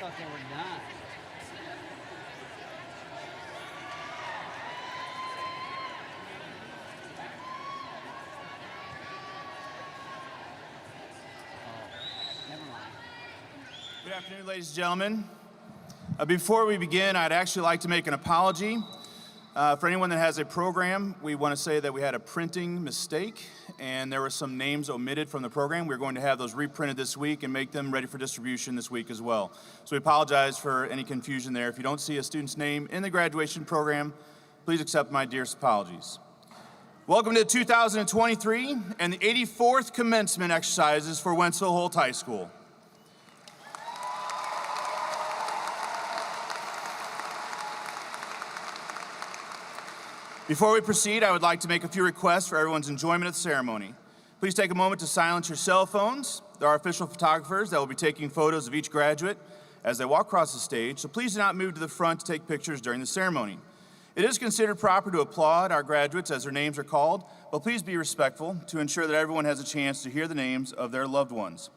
thought they were done. Oh, never mind. Good afternoon, ladies and gentlemen. Before we begin, I'd actually like to make an apology. For anyone that has a program, we want to say that we had a printing mistake and there were some names omitted from the program. We're going to have those reprinted this week and make them ready for distribution this week as well. So we apologize for any confusion there. If you don't see a student's name in the graduation program, please accept my dearest apologies. Welcome to 2023 and the 84th commencement exercises for Wentzville Holt High School. Before we proceed, I would like to make a few requests for everyone's enjoyment of the ceremony. Please take a moment to silence your cell phones. There are official photographers that will be taking photos of each graduate as they walk across the stage, so please do not move to the front to take pictures during the ceremony. It is considered proper to applaud our graduates as their names are called, but please be respectful to ensure that everyone has a chance to hear the names of their loved ones.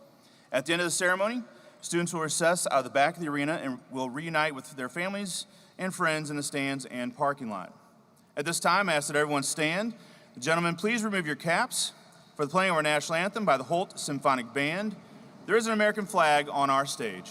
At the end of the ceremony, students will recess out of the back of the arena and will reunite with their families and friends in the stands and parking lot. At this time, I ask that everyone stand. Gentlemen, please remove your caps. For the playing of our national anthem by the Holt Symphonic Band, there is an American flag on our stage.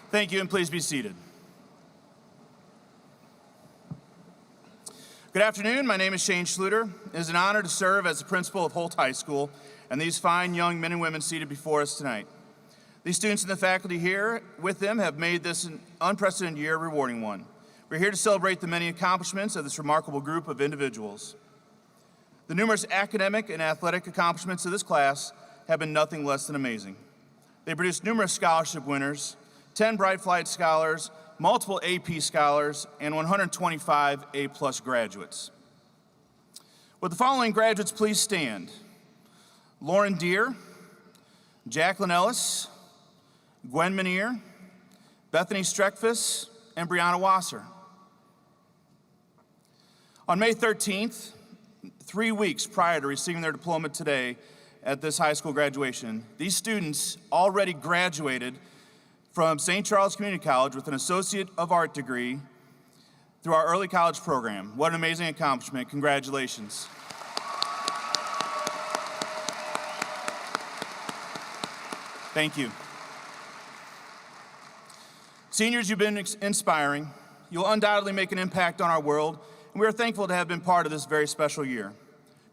Thank you, and please be seated. Good afternoon, my name is Shane Schluter. It is an honor to serve as the principal of Holt High School and these fine young men and women seated before us tonight. These students and the faculty here with them have made this an unprecedented year a rewarding one. We're here to celebrate the many accomplishments of this remarkable group of individuals. The numerous academic and athletic accomplishments of this class have been nothing less than amazing. They produced numerous scholarship winners, 10 Bright Flight Scholars, multiple AP Scholars, and 125 A-plus graduates. Would the following graduates please stand? Lauren Deere, Jacqueline Ellis, Gwen Menier, Bethany Streckfuss, and Brianna Wasser. On May 13th, 3 weeks prior to receiving their diploma today at this high school graduation, these students already graduated from St. Charles Community College with an Associate of Art degree through our early college program. What an amazing accomplishment. Congratulations. Thank you. Seniors, you've been inspiring. You'll undoubtedly make an impact on our world, and we are thankful to have been part of this very special year.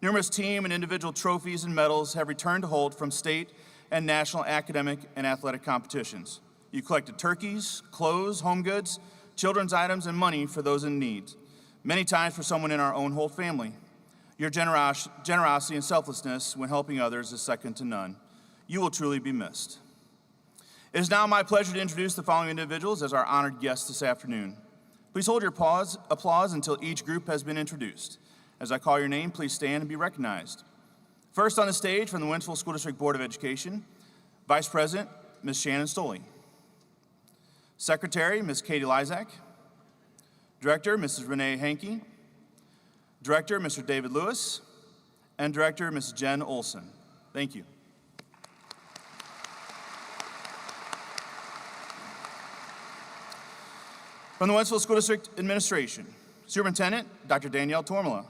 Numerous team and individual trophies and medals have returned to Holt from state and national academic and athletic competitions. You collected turkeys, clothes, home goods, children's items, and money for those in need, many times for someone in our own Holt family. Your generosity and selflessness when helping others is second to none. You will truly be missed. It is now my pleasure to introduce the following individuals as our honored guests this afternoon. Please hold your applause until each group has been introduced. As I call your name, please stand and be recognized. First on the stage from the Wentzville School District Board of Education, Vice President, Ms. Shannon Stoley. Secretary, Ms. Katie Lyzak. Director, Mrs. Renee Hankey. Director, Mr. David Lewis. And Director, Ms. Jen Olson. Thank you. From the Wentzville School District Administration, Superintendent, Dr. Danielle Tormala.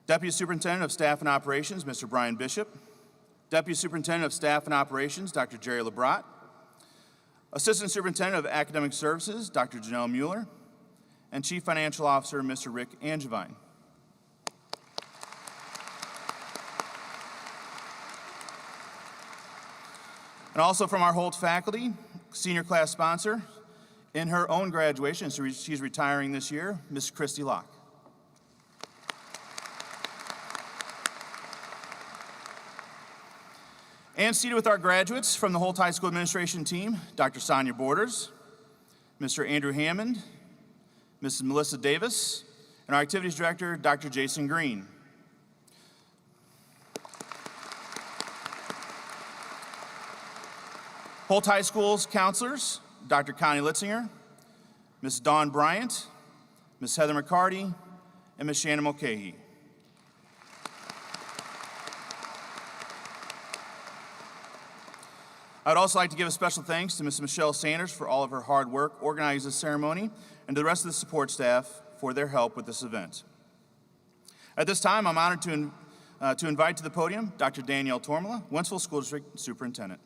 Deputy Superintendent of Staff and Operations, Mr. Brian Bishop. Deputy Superintendent of Staff and Operations, Dr. Jerry Labrat. Assistant Superintendent of Academic Services, Dr. Janelle Mueller. And Chief Financial Officer, Mr. Rick Angevine. And also from our Holt faculty, senior class sponsor, in her own graduation, so she's retiring this year, Ms. Christy Locke. And seated with our graduates from the Holt High School Administration team, Dr. Sonia Borders, Mr. Andrew Hammond, Mrs. Melissa Davis, and our Activities Director, Dr. Jason Green. Holt High School's counselors, Dr. Connie Litzinger, Ms. Dawn Bryant, Ms. Heather McCarty, and Ms. Shannon Mulcahy. I'd also like to give a special thanks to Ms. Michelle Sanders for all of her hard work organizing this ceremony, and to the rest of the support staff for their help with this event. At this time, I'm honored to invite to the podium Dr. Danielle Tormala, Wentzville School District Superintendent.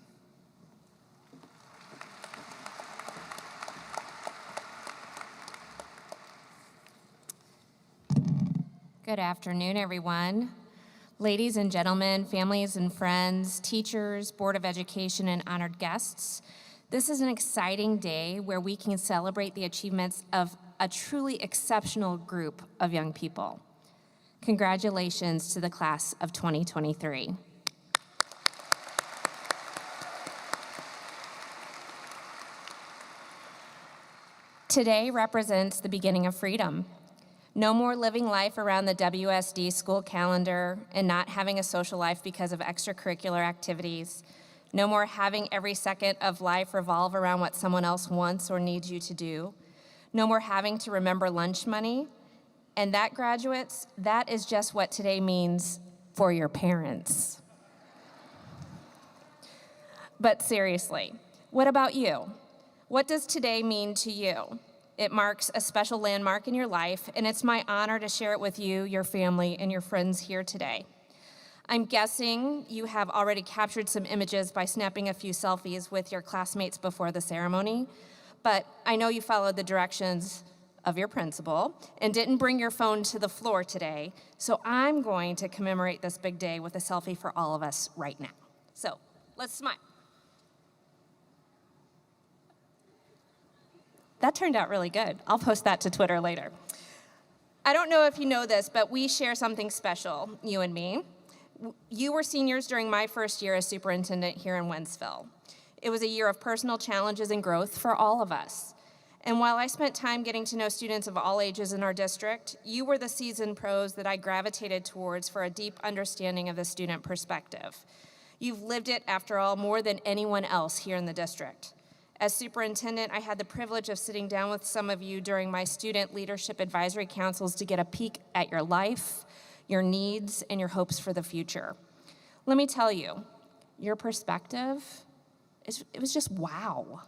Good afternoon, everyone. Ladies and gentlemen, families and friends, teachers, Board of Education, and honored guests, this is an exciting day where we can celebrate the achievements of a truly exceptional group of young people. Congratulations to the class of 2023. Today represents the beginning of freedom. No more living life around the WSD school calendar and not having a social life because of extracurricular activities. No more having every second of life revolve around what someone else wants or needs you to do. No more having to remember lunch money. And that, graduates, that is just what today means for your parents. But seriously, what about you? What does today mean to you? It marks a special landmark in your life, and it's my honor to share it with you, your family, and your friends here today. I'm guessing you have already captured some images by snapping a few selfies with your classmates before the ceremony, but I know you followed the directions of your principal and didn't bring your phone to the floor today, so I'm going to commemorate this big day with a selfie for all of us right now. So let's smile. That turned out really good. I'll post that to Twitter later. I don't know if you know this, but we share something special, you and me. You were seniors during my first year as superintendent here in Wentzville. It was a year of personal challenges and growth for all of us. And while I spent time getting to know students of all ages in our district, you were the seasoned pros that I gravitated towards for a deep understanding of the student perspective. You've lived it, after all, more than anyone else here in the district. As superintendent, I had the privilege of sitting down with some of you during my student leadership advisory councils to get a peek at your life, your needs, and your hopes for the future. Let me tell you, your perspective, it was just wow.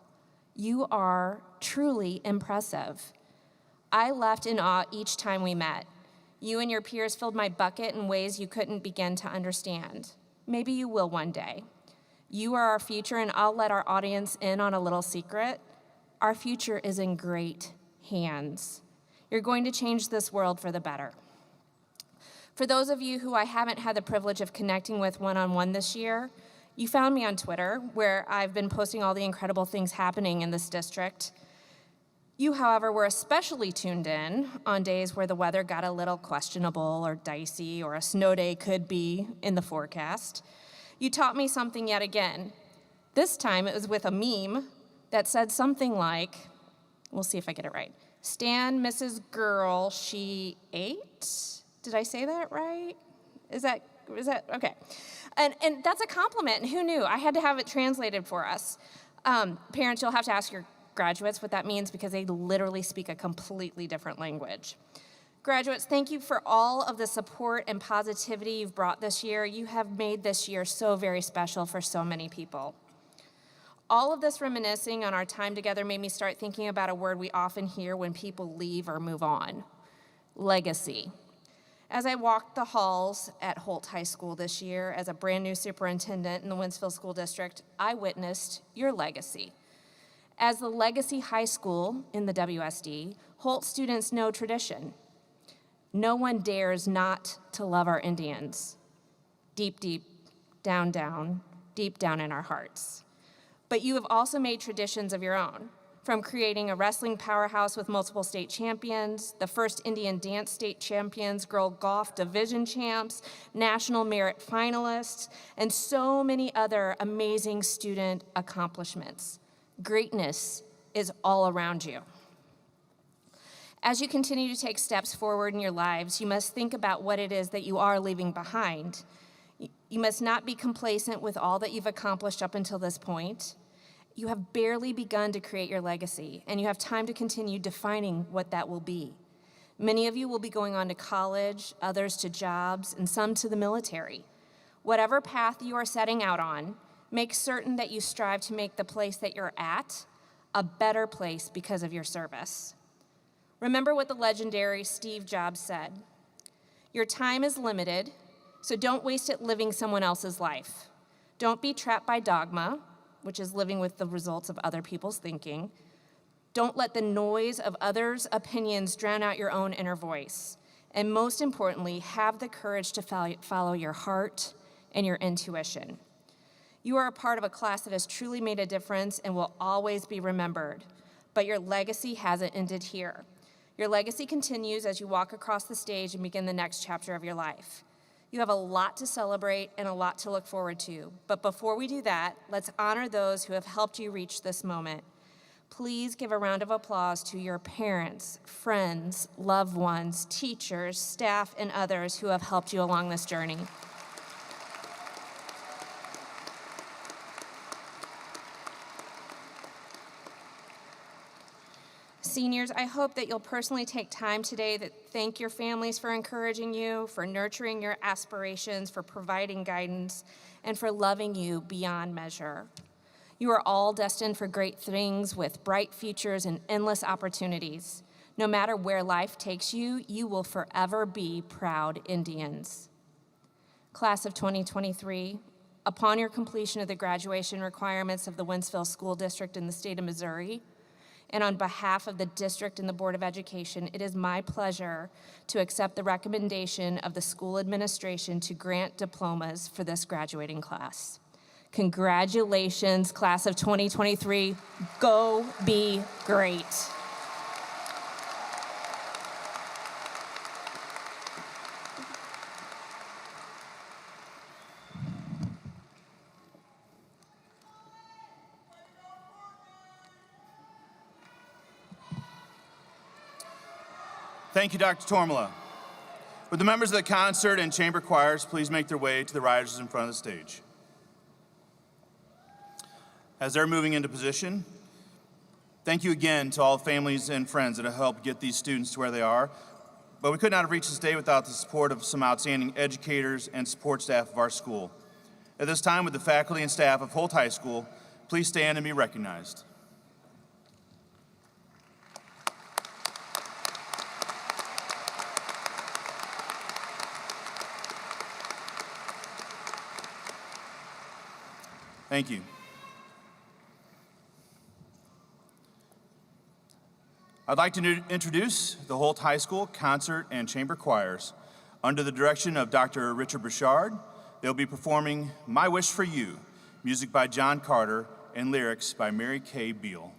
You are truly impressive. I left in awe each time we met. You and your peers filled my bucket in ways you couldn't begin to understand. Maybe you will one day. You are our future, and I'll let our audience in on a little secret. Our future is in great hands. You're going to change this world for the better. For those of you who I haven't had the privilege of connecting with one-on-one this year, you found me on Twitter, where I've been posting all the incredible things happening in this district. You, however, were especially tuned in on days where the weather got a little questionable or dicey, or a snow day could be in the forecast. You taught me something yet again. This time it was with a meme that said something like, we'll see if I get it right, "Stan Mrs. Girl, she ate?" Did I say that right? Is that okay? And that's a compliment, and who knew? I had to have it translated for us. Parents, you'll have to ask your graduates what that means, because they literally speak a completely different language. Graduates, thank you for all of the support and positivity you've brought this year. You have made this year so very special for so many people. All of this reminiscing on our time together made me start thinking about a word we often hear when people leave or move on: legacy. As I walked the halls at Holt High School this year as a brand new superintendent in the Wentzville School District, I witnessed your legacy. As the legacy high school in the WSD, Holt students know tradition. No one dares not to love our Indians. Deep, deep, down, down, deep down in our hearts. But you have also made traditions of your own, from creating a wrestling powerhouse with multiple state champions, the first Indian dance state champions, girl golf division champs, national merit finalists, and so many other amazing student accomplishments. Greatness is all around you. As you continue to take steps forward in your lives, you must think about what it is that you are leaving behind. You must not be complacent with all that you've accomplished up until this point. You have barely begun to create your legacy, and you have time to continue defining what that will be. Many of you will be going on to college, others to jobs, and some to the military. Whatever path you are setting out on, make certain that you strive to make the place that you're at a better place because of your service. Remember what the legendary Steve Jobs said: "Your time is limited, so don't waste it living someone else's life. Don't be trapped by dogma," which is living with the results of other people's thinking. "Don't let the noise of others' opinions drown out your own inner voice. And most importantly, have the courage to follow your heart and your intuition." You are a part of a class that has truly made a difference and will always be remembered. But your legacy hasn't ended here. Your legacy continues as you walk across the stage and begin the next chapter of your life. You have a lot to celebrate and a lot to look forward to. But before we do that, let's honor those who have helped you reach this moment. Please give a round of applause to your parents, friends, loved ones, teachers, staff, and others who have helped you along this journey. Seniors, I hope that you'll personally take time today to thank your families for encouraging you, for nurturing your aspirations, for providing guidance, and for loving you beyond measure. You are all destined for great things with bright futures and endless opportunities. No matter where life takes you, you will forever be proud Indians. Class of 2023, upon your completion of the graduation requirements of the Wentzville School District in the state of Missouri, and on behalf of the district and the Board of Education, it is my pleasure to accept the recommendation of the school administration to grant diplomas for this graduating class. Congratulations, class of 2023. Go be great. Thank you, Dr. Tormala. Would the members of the concert and chamber choirs please make their way to the risers in front of the stage? As they're moving into position, thank you again to all the families and friends that have helped get these students to where they are. But we could not have reached this day without the support of some outstanding educators and support staff of our school. At this time, would the faculty and staff of Holt High School please stand and be recognized? Thank you. I'd like to introduce the Holt High School concert and chamber choirs. Under the direction of Dr. Richard Burchard, they'll be performing My Wish for You, music by John Carter and lyrics by Mary Kay Beal.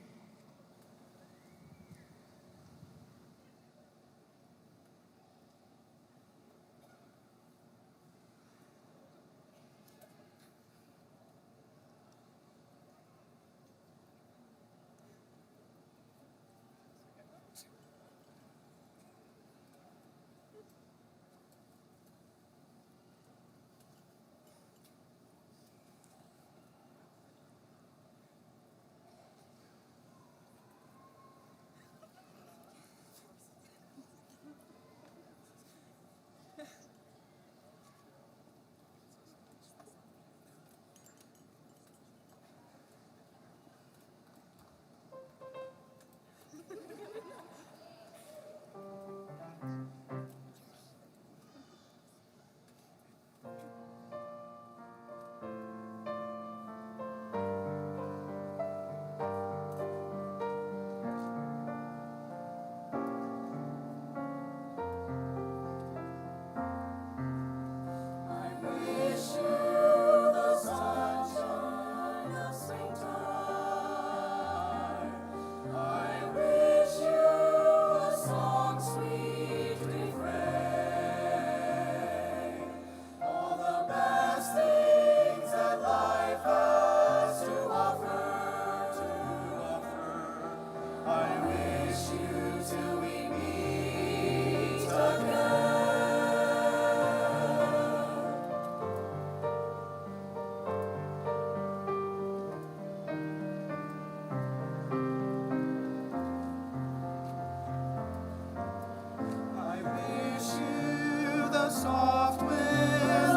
soft winds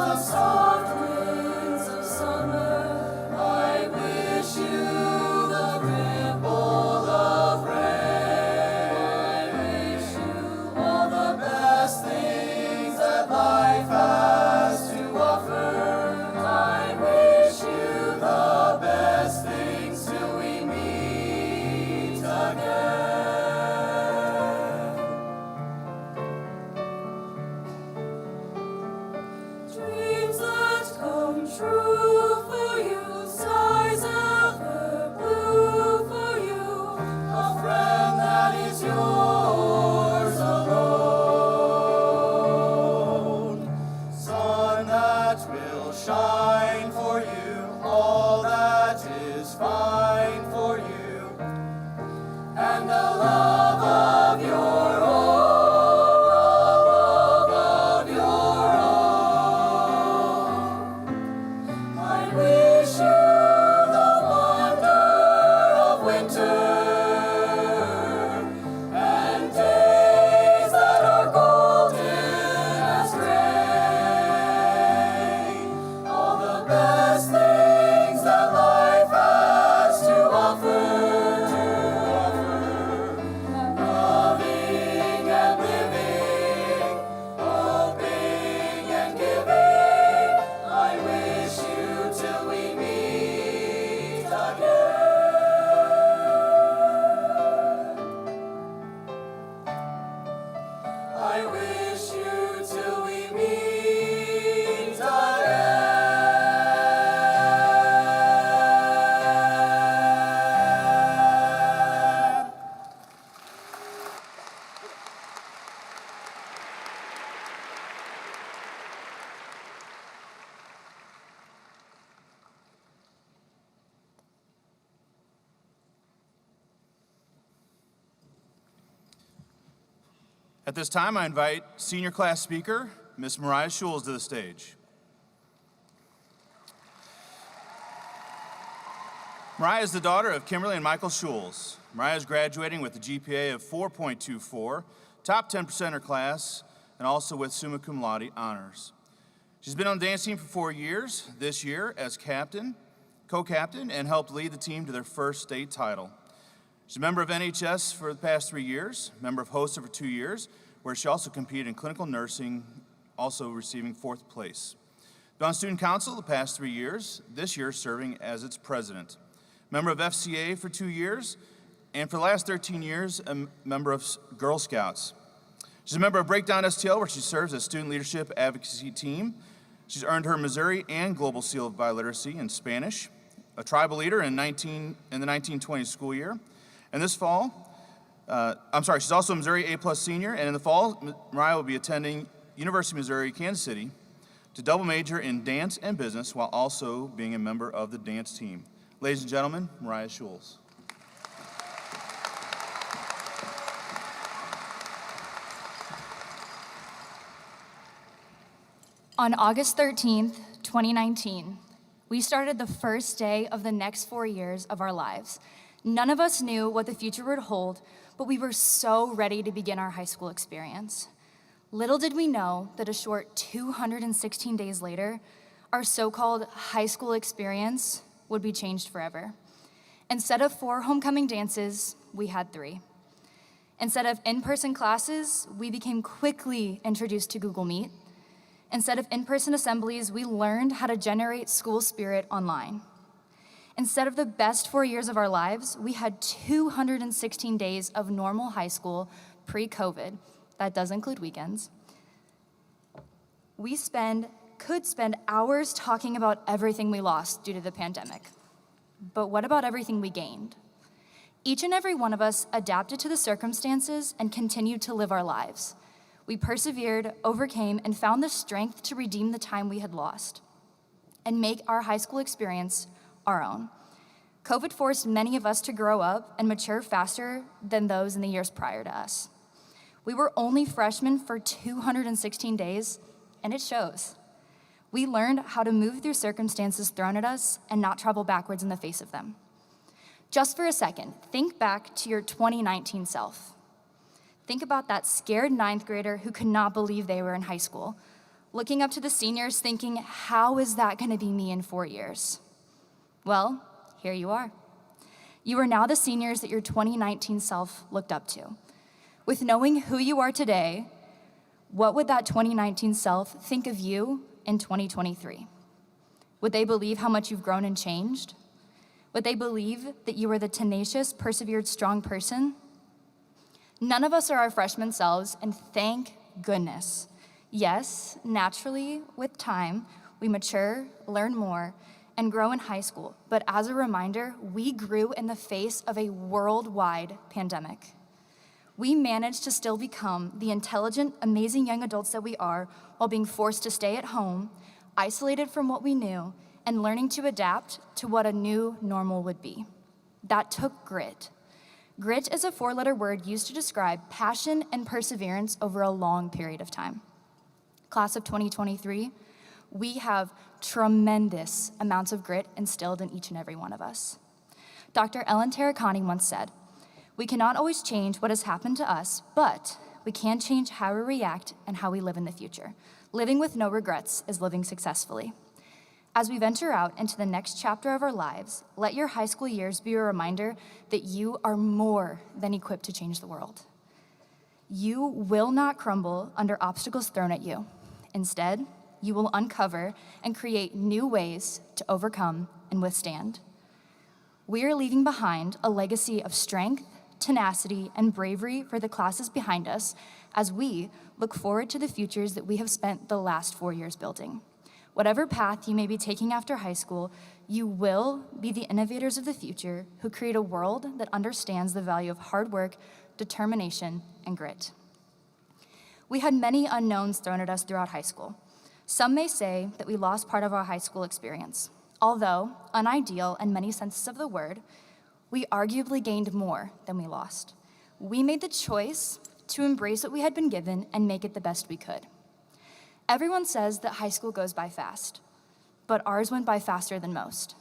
of summer, I wish you the ripple of rain. I wish you all the best things that life has to offer. I wish you the best things till we meet again. Dreams that come true for you, skies ever blue for you, a friend that is yours alone, sun that will shine for you, all that is fine for you, and the love of your own, the love of your own. I wish you the wonder of winter and days that are golden as rain. All the best things that life has to offer. Loving and living, hoping and giving. I wish you till we meet again. I wish you till we meet again. At this time, I invite senior class speaker, Miss Mariah Schules, to the stage. Mariah is the daughter of Kimberly and Michael Schules. Mariah is graduating with a GPA of 4.24, top 10% in her class, and also with summa cum laude honors. She's been on the dance team for 4 years, this year as captain, co-captain, and helped lead the team to their first state title. She's a member of NHS for the past 3 years, member of HOSA for 2 years, where she also competed in clinical nursing, also receiving 4th place. Been on student council the past 3 years, this year serving as its president. Member of FCA for 2 years, and for the last 13 years, a member of Girl Scouts. She's a member of Breakdown STL, where she serves as student leadership advocacy team. She's earned her Missouri and Global Seal of Biliteracy in Spanish, a tribal leader in the 1920 school year. And this fall, she's also a Missouri A+ senior, and in the fall, Mariah will be attending University of Missouri, Kansas City to double major in dance and business while also being a member of the dance team. Ladies and gentlemen, Mariah Schules. On August 13th, 2019, we started the first day of the next 4 years of our lives. None of us knew what the future would hold, but we were so ready to begin our high school experience. Little did we know that a short 216 days later, our so-called high school experience would be changed forever. Instead of 4 homecoming dances, we had 3. Instead of in-person classes, we became quickly introduced to Google Meet. Instead of in-person assemblies, we learned how to generate school spirit online. Instead of the best 4 years of our lives, we had 216 days of normal high school pre-COVID. That does include weekends. We could spend hours talking about everything we lost due to the pandemic. But what about everything we gained? Each and every one of us adapted to the circumstances and continued to live our lives. We persevered, overcame, and found the strength to redeem the time we had lost and make our high school experience our own. COVID forced many of us to grow up and mature faster than those in the years prior to us. We were only freshmen for 216 days, and it shows. We learned how to move through circumstances thrown at us and not travel backwards in the face of them. Just for a second, think back to your 2019 self. Think about that scared 9th grader who could not believe they were in high school, looking up to the seniors thinking, how is that gonna be me in 4 years? Well, here you are. You are now the seniors that your 2019 self looked up to. With knowing who you are today, what would that 2019 self think of you in 2023? Would they believe how much you've grown and changed? Would they believe that you are the tenacious, persevered, strong person? None of us are our freshman selves, and thank goodness. Yes, naturally, with time, we mature, learn more, and grow in high school. But as a reminder, we grew in the face of a worldwide pandemic. We managed to still become the intelligent, amazing young adults that we are while being forced to stay at home, isolated from what we knew, and learning to adapt to what a new normal would be. That took grit. Grit is a 4-letter word used to describe passion and perseverance over a long period of time. Class of 2023, we have tremendous amounts of grit instilled in each and every one of us. Dr. Ellen Tarracani once said, "We cannot always change what has happened to us, but we can change how we react and how we live in the future. Living with no regrets is living successfully." As we venture out into the next chapter of our lives, let your high school years be a reminder that you are more than equipped to change the world. You will not crumble under obstacles thrown at you. Instead, you will uncover and create new ways to overcome and withstand. We are leaving behind a legacy of strength, tenacity, and bravery for the classes behind us as we look forward to the futures that we have spent the last 4 years building. Whatever path you may be taking after high school, you will be the innovators of the future who create a world that understands the value of hard work, determination, and grit. We had many unknowns thrown at us throughout high school. Some may say that we lost part of our high school experience. Although unideal in many senses of the word, we arguably gained more than we lost. We made the choice to embrace what we had been given and make it the best we could. Everyone says that high school goes by fast, but ours went by faster than most.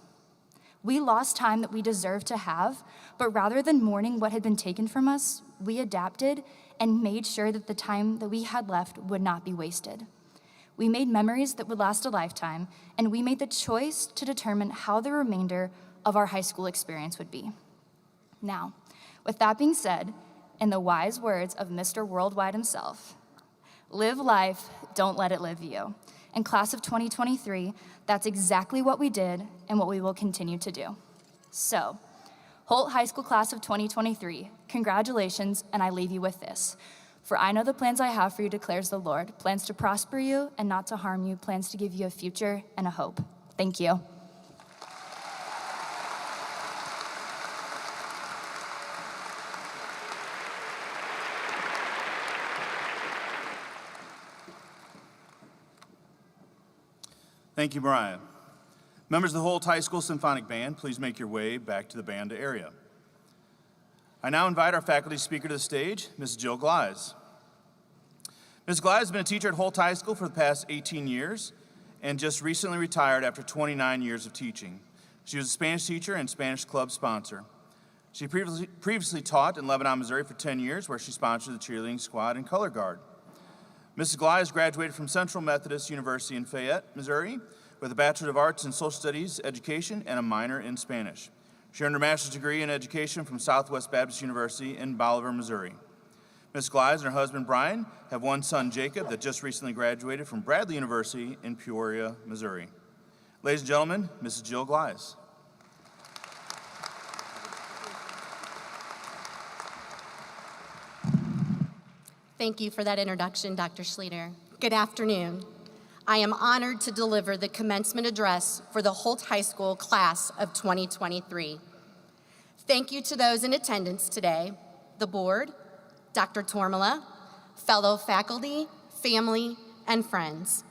We lost time that we deserved to have, but rather than mourning what had been taken from us, we adapted and made sure that the time that we had left would not be wasted. We made memories that would last a lifetime, and we made the choice to determine how the remainder of our high school experience would be. Now, with that being said, in the wise words of Mr. Worldwide himself, live life, don't let it live you. In class of 2023, that's exactly what we did and what we will continue to do. So, Holt High School class of 2023, congratulations, and I leave you with this. For I know the plans I have for you, declares the Lord, plans to prosper you and not to harm you, plans to give you a future and a hope. Thank you. Thank you, Mariah. Members of the Holt High School Symphonic Band, please make your way back to the band area. I now invite our faculty speaker to the stage, Ms. Jill Glyes. Ms. Glyes has been a teacher at Holt High School for the past 18 years and just recently retired after 29 years of teaching. She was a Spanish teacher and Spanish club sponsor. She previously taught in Lebanon, Missouri for 10 years, where she sponsored the cheerleading squad and color guard. Mrs. Glyes graduated from Central Methodist University in Fayette, Missouri, with a Bachelor of Arts in Social Studies Education and a minor in Spanish. She earned her master's degree in education from Southwest Baptist University in Bolivar, Missouri. Ms. Glyes and her husband, Brian, have one son, Jacob, that just recently graduated from Bradley University in Peoria, Missouri. Ladies and gentlemen, Mrs. Jill Glyes. Thank you for that introduction, Dr. Schlueter. Good afternoon. I am honored to deliver the commencement address for the Holt High School class of 2023. Thank you to those in attendance today, the board, Dr. Tormala, fellow faculty, family, and friends.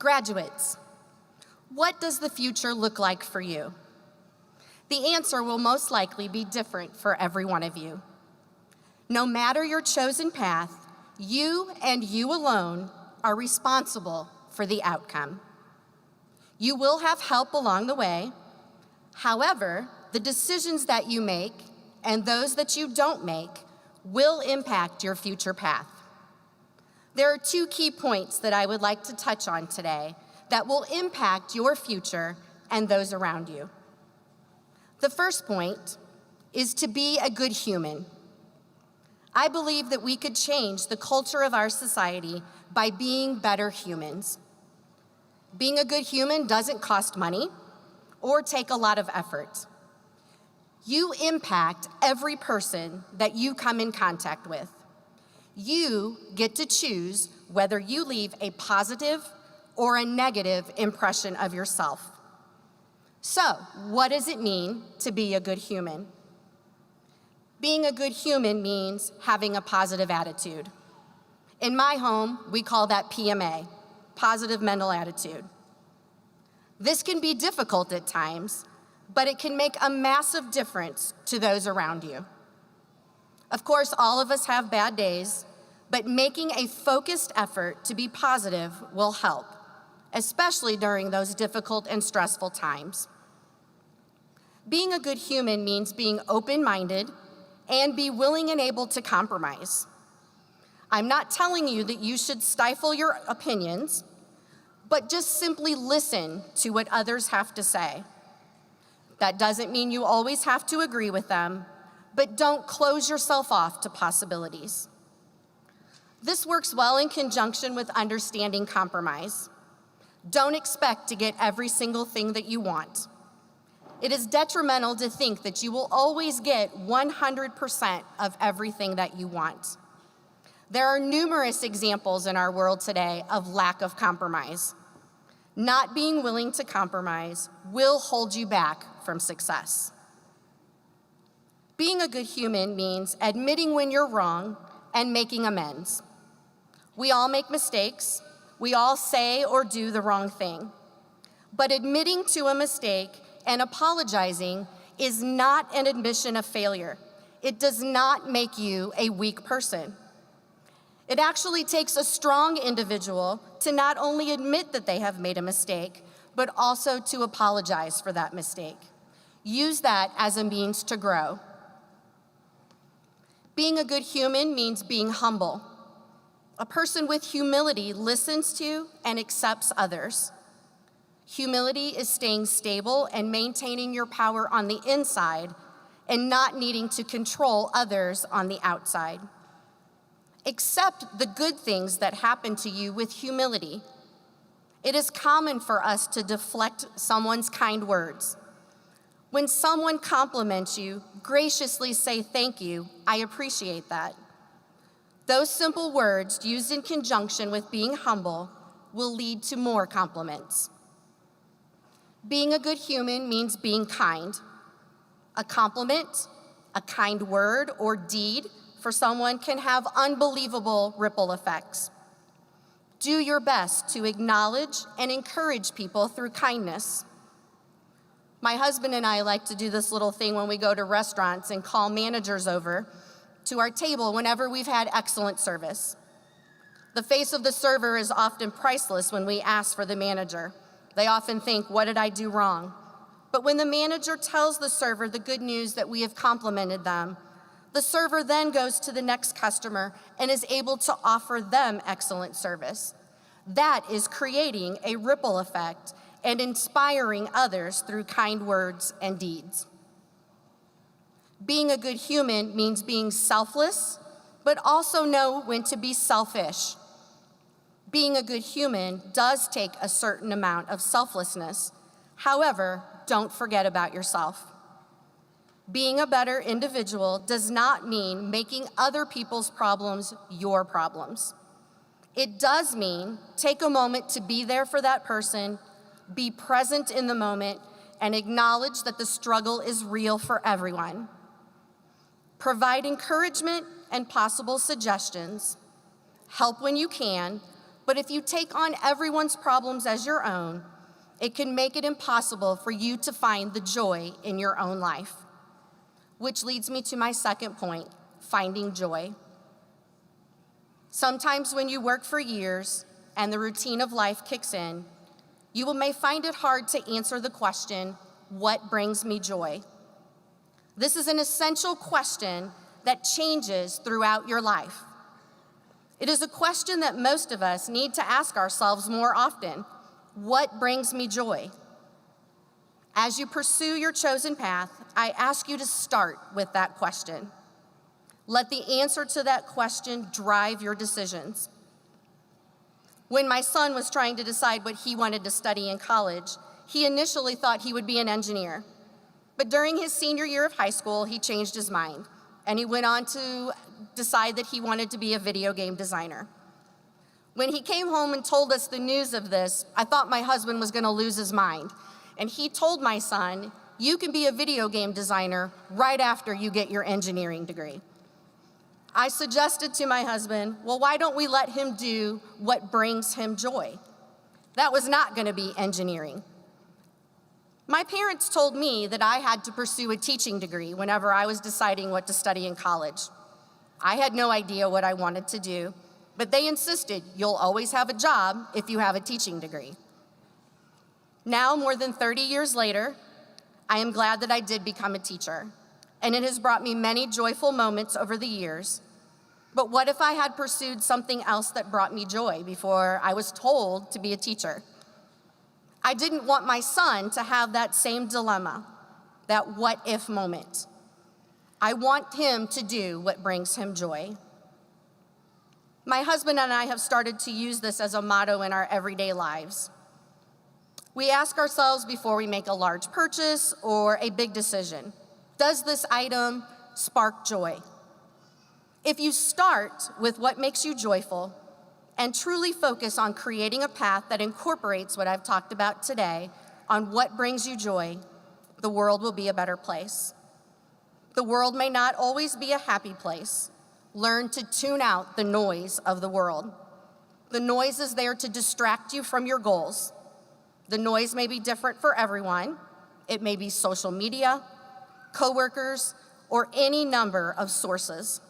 Graduates, what does the future look like for you? The answer will most likely be different for every one of you. No matter your chosen path, you and you alone are responsible for the outcome. You will have help along the way. However, the decisions that you make and those that you don't make will impact your future path. There are two key points that I would like to touch on today that will impact your future and those around you. The first point is to be a good human. I believe that we could change the culture of our society by being better humans. Being a good human doesn't cost money or take a lot of effort. You impact every person that you come in contact with. You get to choose whether you leave a positive or a negative impression of yourself. So, what does it mean to be a good human? Being a good human means having a positive attitude. In my home, we call that PMA, positive mental attitude. This can be difficult at times, but it can make a massive difference to those around you. Of course, all of us have bad days, but making a focused effort to be positive will help, especially during those difficult and stressful times. Being a good human means being open-minded and be willing and able to compromise. I'm not telling you that you should stifle your opinions, but just simply listen to what others have to say. That doesn't mean you always have to agree with them, but don't close yourself off to possibilities. This works well in conjunction with understanding compromise. Don't expect to get every single thing that you want. It is detrimental to think that you will always get 100% of everything that you want. There are numerous examples in our world today of lack of compromise. Not being willing to compromise will hold you back from success. Being a good human means admitting when you're wrong and making amends. We all make mistakes. We all say or do the wrong thing. But admitting to a mistake and apologizing is not an admission of failure. It does not make you a weak person. It actually takes a strong individual to not only admit that they have made a mistake, but also to apologize for that mistake. Use that as a means to grow. Being a good human means being humble. A person with humility listens to and accepts others. Humility is staying stable and maintaining your power on the inside and not needing to control others on the outside. Accept the good things that happen to you with humility. It is common for us to deflect someone's kind words. When someone compliments you, graciously say thank you, I appreciate that. Those simple words used in conjunction with being humble will lead to more compliments. Being a good human means being kind. A compliment, a kind word or deed for someone can have unbelievable ripple effects. Do your best to acknowledge and encourage people through kindness. My husband and I like to do this little thing when we go to restaurants and call managers over to our table whenever we've had excellent service. The face of the server is often priceless when we ask for the manager. They often think, what did I do wrong? But when the manager tells the server the good news that we have complimented them, the server then goes to the next customer and is able to offer them excellent service. That is creating a ripple effect and inspiring others through kind words and deeds. Being a good human means being selfless, but also know when to be selfish. Being a good human does take a certain amount of selflessness. However, don't forget about yourself. Being a better individual does not mean making other people's problems your problems. It does mean take a moment to be there for that person, be present in the moment, and acknowledge that the struggle is real for everyone. Provide encouragement and possible suggestions. Help when you can, but if you take on everyone's problems as your own, it can make it impossible for you to find the joy in your own life. Which leads me to my second point, finding joy. Sometimes when you work for years and the routine of life kicks in, you may find it hard to answer the question, what brings me joy? This is an essential question that changes throughout your life. It is a question that most of us need to ask ourselves more often. What brings me joy? As you pursue your chosen path, I ask you to start with that question. Let the answer to that question drive your decisions. When my son was trying to decide what he wanted to study in college, he initially thought he would be an engineer. But during his senior year of high school, he changed his mind, and he went on to decide that he wanted to be a video game designer. When he came home and told us the news of this, I thought my husband was going to lose his mind. And he told my son, "You can be a video game designer right after you get your engineering degree." I suggested to my husband, well, why don't we let him do what brings him joy? That was not going to be engineering. My parents told me that I had to pursue a teaching degree whenever I was deciding what to study in college. I had no idea what I wanted to do, but they insisted you'll always have a job if you have a teaching degree. Now, more than 30 years later, I am glad that I did become a teacher, and it has brought me many joyful moments over the years. But what if I had pursued something else that brought me joy before I was told to be a teacher? I didn't want my son to have that same dilemma, that what if moment. I want him to do what brings him joy. My husband and I have started to use this as a motto in our everyday lives. We ask ourselves before we make a large purchase or a big decision, does this item spark joy? If you start with what makes you joyful and truly focus on creating a path that incorporates what I've talked about today on what brings you joy, the world will be a better place. The world may not always be a happy place. Learn to tune out the noise of the world. The noise is there to distract you from your goals. The noise may be different for everyone. It may be social media, coworkers, or any number of sources.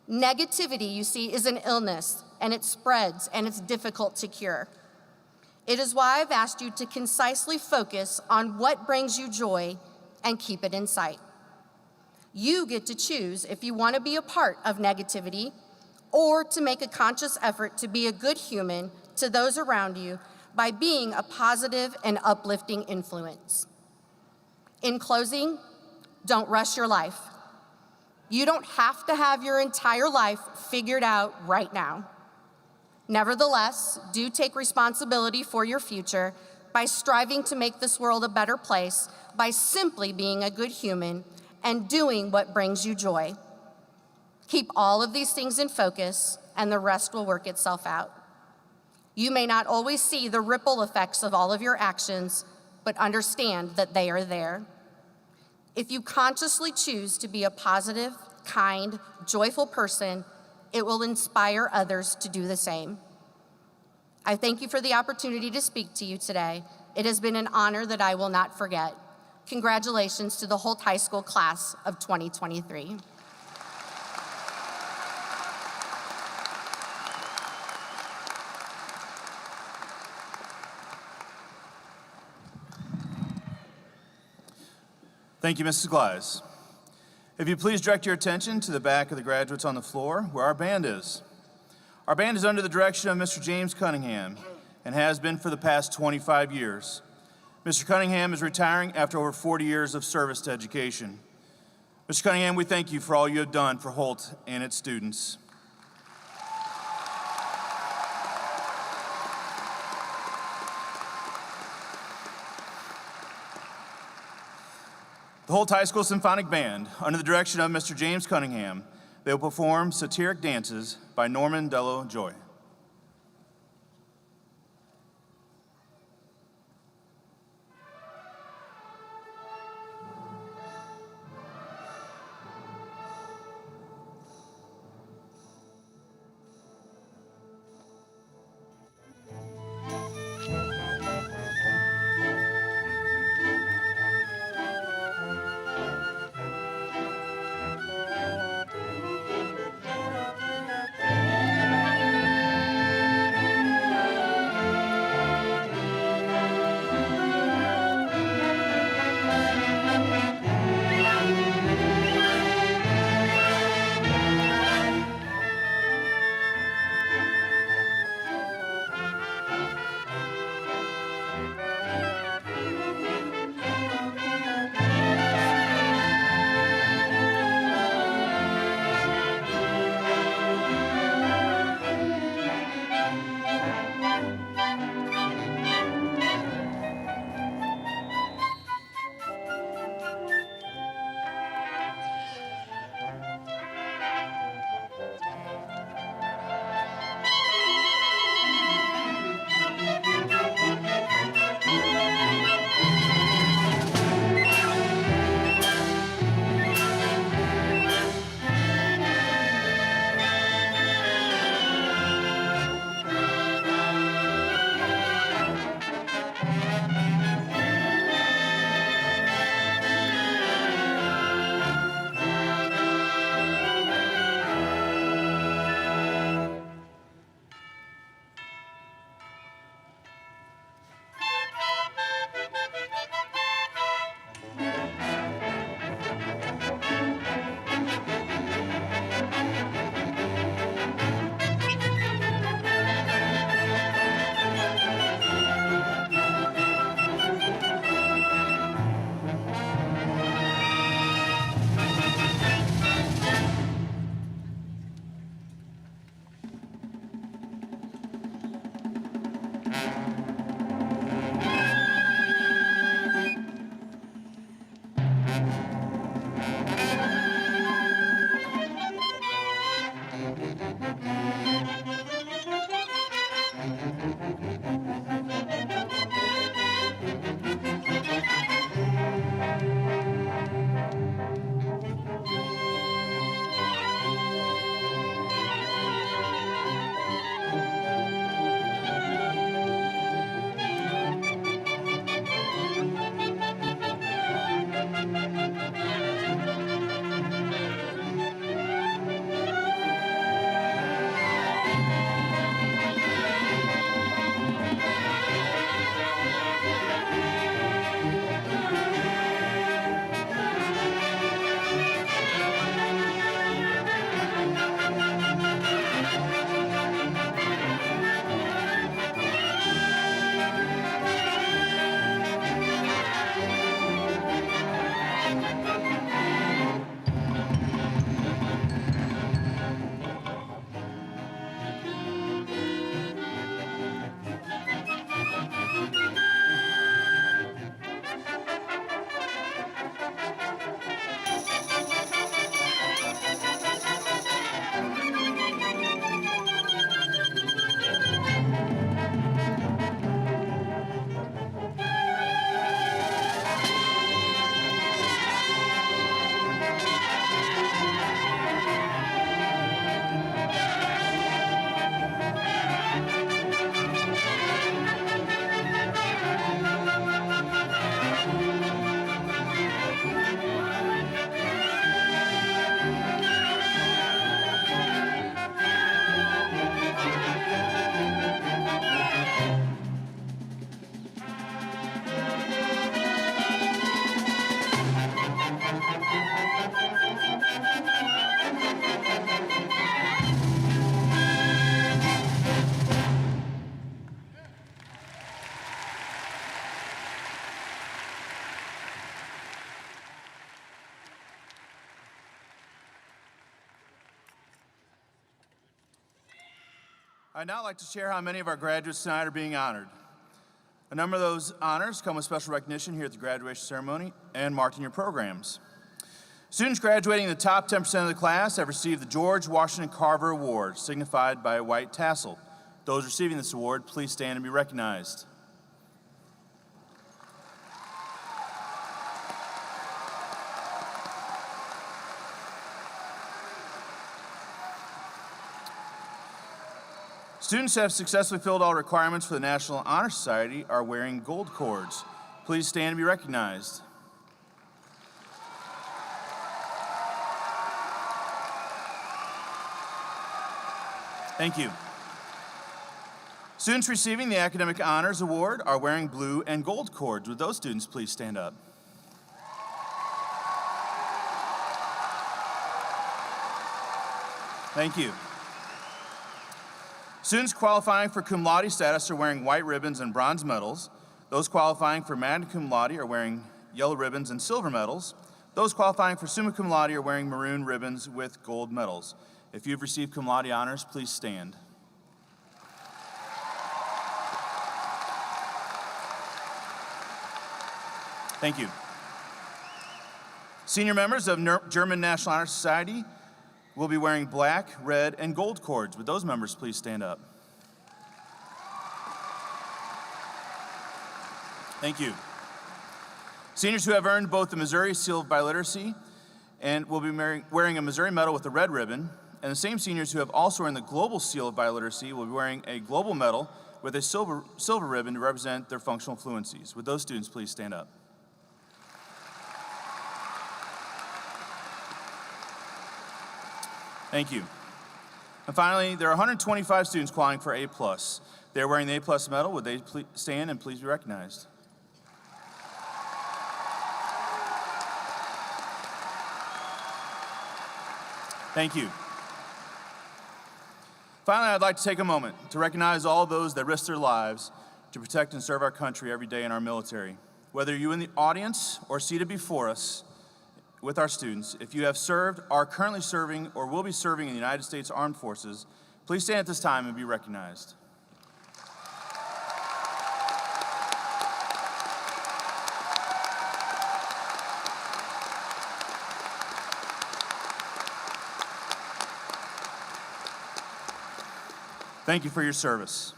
Negativity, you see, is an illness, and it spreads, and it's difficult to cure. It is why I've asked you to concisely focus on what brings you joy and keep it in sight. You get to choose if you want to be a part of negativity or to make a conscious effort to be a good human to those around you by being a positive and uplifting influence. In closing, don't rush your life. You don't have to have your entire life figured out right now. Nevertheless, do take responsibility for your future by striving to make this world a better place by simply being a good human and doing what brings you joy. Keep all of these things in focus, and the rest will work itself out. You may not always see the ripple effects of all of your actions, but understand that they are there. If you consciously choose to be a positive, kind, joyful person, it will inspire others to do the same. I thank you for the opportunity to speak to you today. It has been an honor that I will not forget. Congratulations to the Holt High School class of 2023. Thank you, Mrs. Gleis. If you please direct your attention to the back of the graduates on the floor where our band is. Our band is under the direction of Mr. James Cunningham and has been for the past 25 years. Mr. Cunningham is retiring after over 40 years of service to education. Mr. Cunningham, we thank you for all you have done for Holt and its students. The Holt High School Symphonic Band, under the direction of Mr. James Cunningham, they will perform Satiric Dances by Norman Dello Joy. I'd now like to share how many of our graduates tonight are being honored. A number of those honors come with special recognition here at the graduation ceremony and marked in your programs. Students graduating in the top 10% of the class have received the George Washington Carver Award, signified by a white tassel. Those receiving this award, please stand and be recognized. Students who have successfully filled all requirements for the National Honor Society are wearing gold cords. Please stand and be recognized. Thank you. Students receiving the Academic Honors Award are wearing blue and gold cords. Would those students please stand up? Thank you. Students qualifying for cum laude status are wearing white ribbons and bronze medals. Those qualifying for magna cum laude are wearing yellow ribbons and silver medals. Those qualifying for summa cum laude are wearing maroon ribbons with gold medals. If you've received cum laude honors, please stand. Thank you. Senior members of German National Honor Society will be wearing black, red, and gold cords. Would those members please stand up? Thank you. Seniors who have earned both the Missouri Seal of Biliteracy and will be wearing a Missouri medal with a red ribbon, and the same seniors who have also earned the Global Seal of Biliteracy will be wearing a global medal with a silver ribbon to represent their functional fluencies. Would those students please stand up? Thank you. And finally, there are 125 students qualifying for A+. They're wearing the A+ medal. Would they please stand and please be recognized? Thank you. Finally, I'd like to take a moment to recognize all those that risk their lives to protect and serve our country every day in our military. Whether you're in the audience or seated before us with our students, if you have served, are currently serving, or will be serving in the United States Armed Forces, please stand at this time and be recognized. Thank you for your service.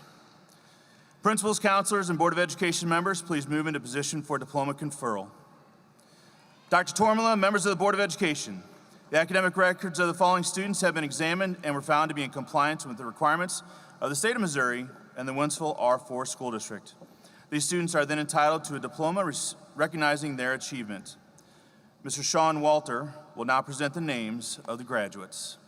Principals, counselors, and Board of Education members, please move into position for diploma conferral. Dr. Tormala, members of the Board of Education, the academic records of the following students have been examined and were found to be in compliance with the requirements of the state of Missouri and the Wentzville R4 School District. These students are then entitled to a diploma recognizing their achievement. Mr. Sean Walter will now present the names of the graduates.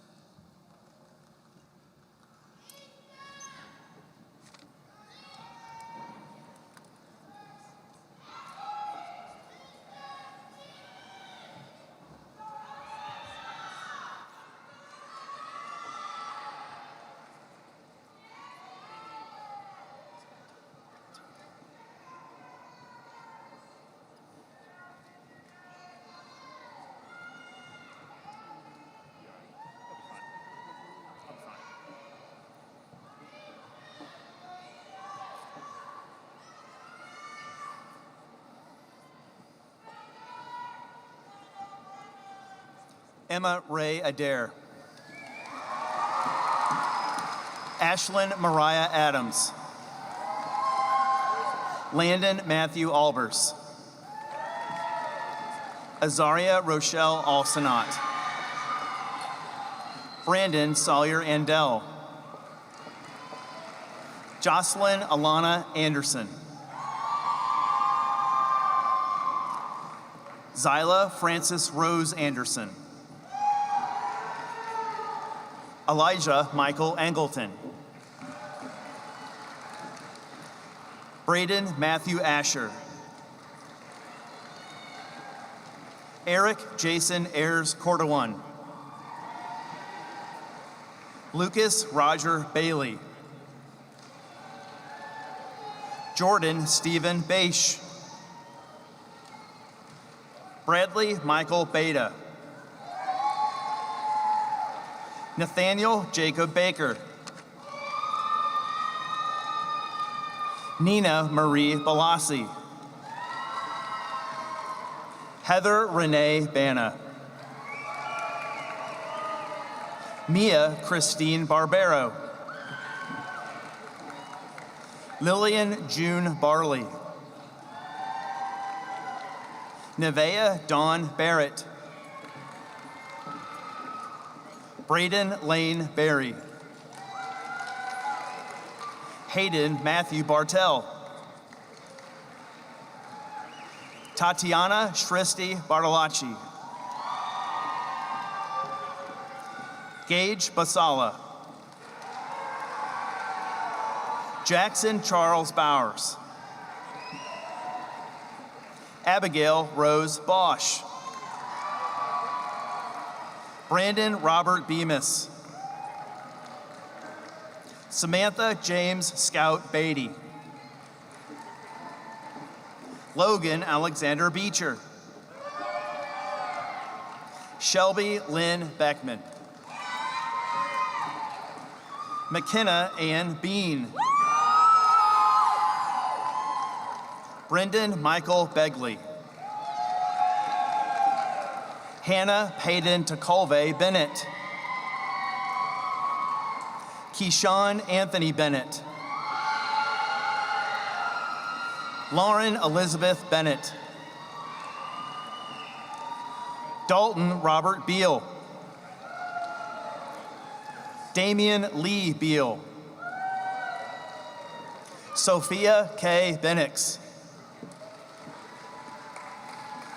Emma Ray Adair. Ashlyn Mariah Adams. Landon Matthew Albers. Azaria Rochelle Alsanat. Brandon Sawyer Andell. Jocelyn Alana Anderson. Zyla Francis Rose Anderson. Elijah Michael Angleton. Braden Matthew Asher. Eric Jason Ayers Cordowan. Lucas Roger Bailey. Jordan Stephen Beisch. Bradley Michael Beta. Nathaniel Jacob Baker. Nina Marie Balassi. Heather Renee Bana. Mia Christine Barbero. Lillian June Barley. Nevea Dawn Barrett. Braden Lane Berry. Hayden Matthew Bartel. Tatiana Shristi Bartolacci. Gage Basala. Jackson Charles Bowers. Abigail Rose Bosch. Brandon Robert Bemis. Samantha James Scout Beatty. Logan Alexander Beecher. Shelby Lynn Beckman. McKenna Ann Bean. Brendan Michael Begley. Hannah Payton Tecalve Bennett. Keyshawn Anthony Bennett. Lauren Elizabeth Bennett. Dalton Robert Beal. Damian Lee Beal. Sophia K. Bennix.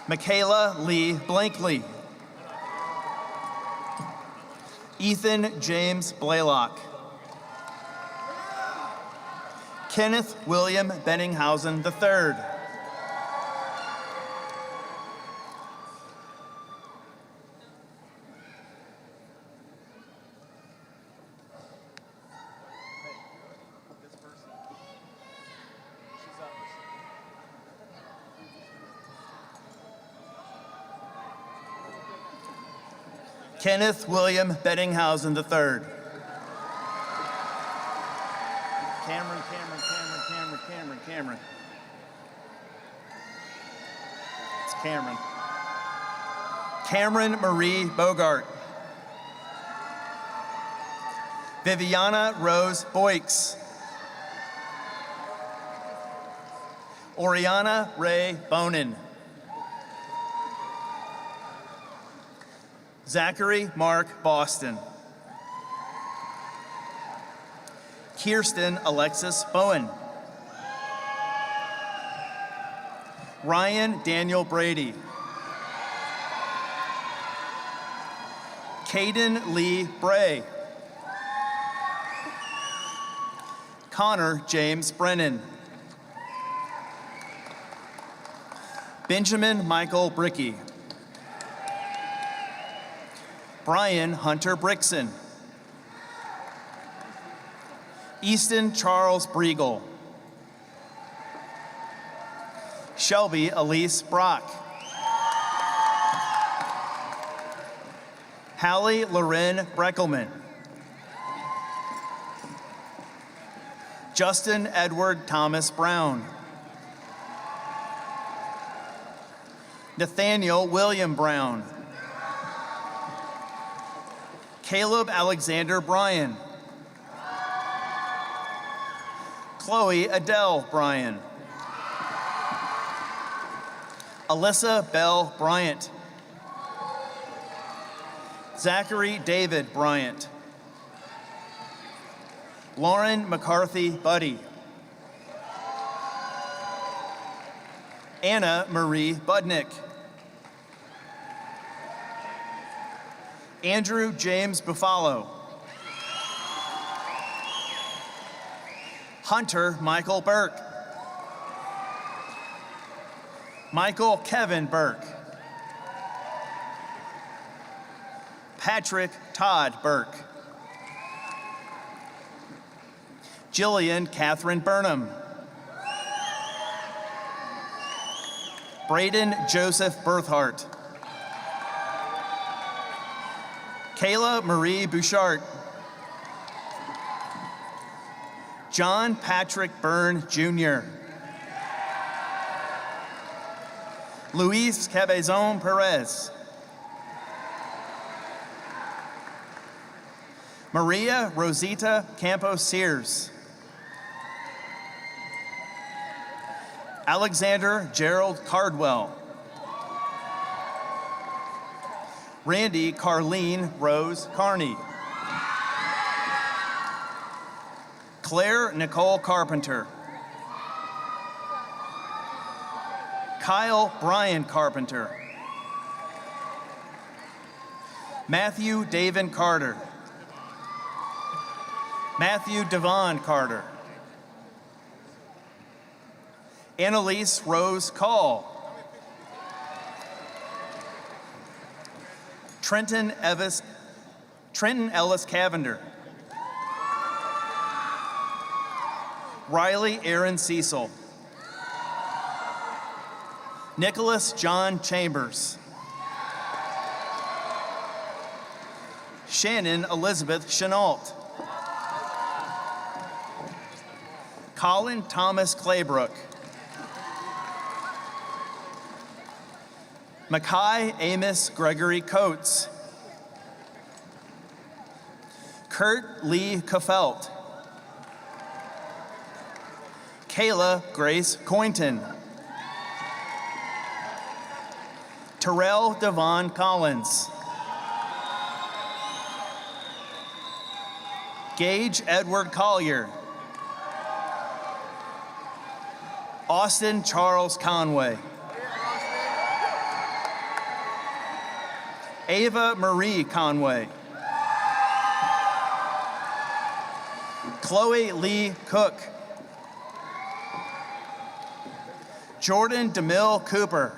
Michaela Lee Blankley. Ethan James Blaylock. Kenneth William Benninghausen III. Kenneth William Bettinghausen III. Cameron. It's Cameron. Cameron Marie Bogart. Viviana Rose Boyks. Oriana Ray Bonin. Zachary Mark Boston. Kirsten Alexis Bowen. Ryan Daniel Brady. Caden Lee Bray. Connor James Brennan. Benjamin Michael Bricky. Brian Hunter Brickson. Easton Charles Briegel. Shelby Elise Brock. Hallie Loren Breckelman. Justin Edward Thomas Brown. Nathaniel William Brown. Caleb Alexander Bryan. Chloe Adele Bryan. Alyssa Bell Bryant. Zachary David Bryant. Lauren McCarthy Buddy. Anna Marie Budnick. Andrew James Buffalo. Hunter Michael Burke. Michael Kevin Burke. Patrick Todd Burke. Jillian Catherine Burnham. Braden Joseph Berthart. Kayla Marie Bouchard. John Patrick Byrne, Jr. Luis Cabezon Perez. Maria Rosita Campos Sears. Alexander Gerald Cardwell. Randy Carlene Rose Carney. Claire Nicole Carpenter. Kyle Brian Carpenter. Matthew David Carter. Matthew Devon Carter. Annalise Rose Call. Trenton Ellis Cavender. Riley Aaron Cecil. Nicholas John Chambers. Shannon Elizabeth Chenault. Colin Thomas Claybrook. Mackay Amos Gregory Coates. Kurt Lee Kafelt. Kayla Grace Coynton. Terrell Devon Collins. Gage Edward Collier. Austin Charles Conway. Ava Marie Conway. Chloe Lee Cook. Jordan DeMille Cooper.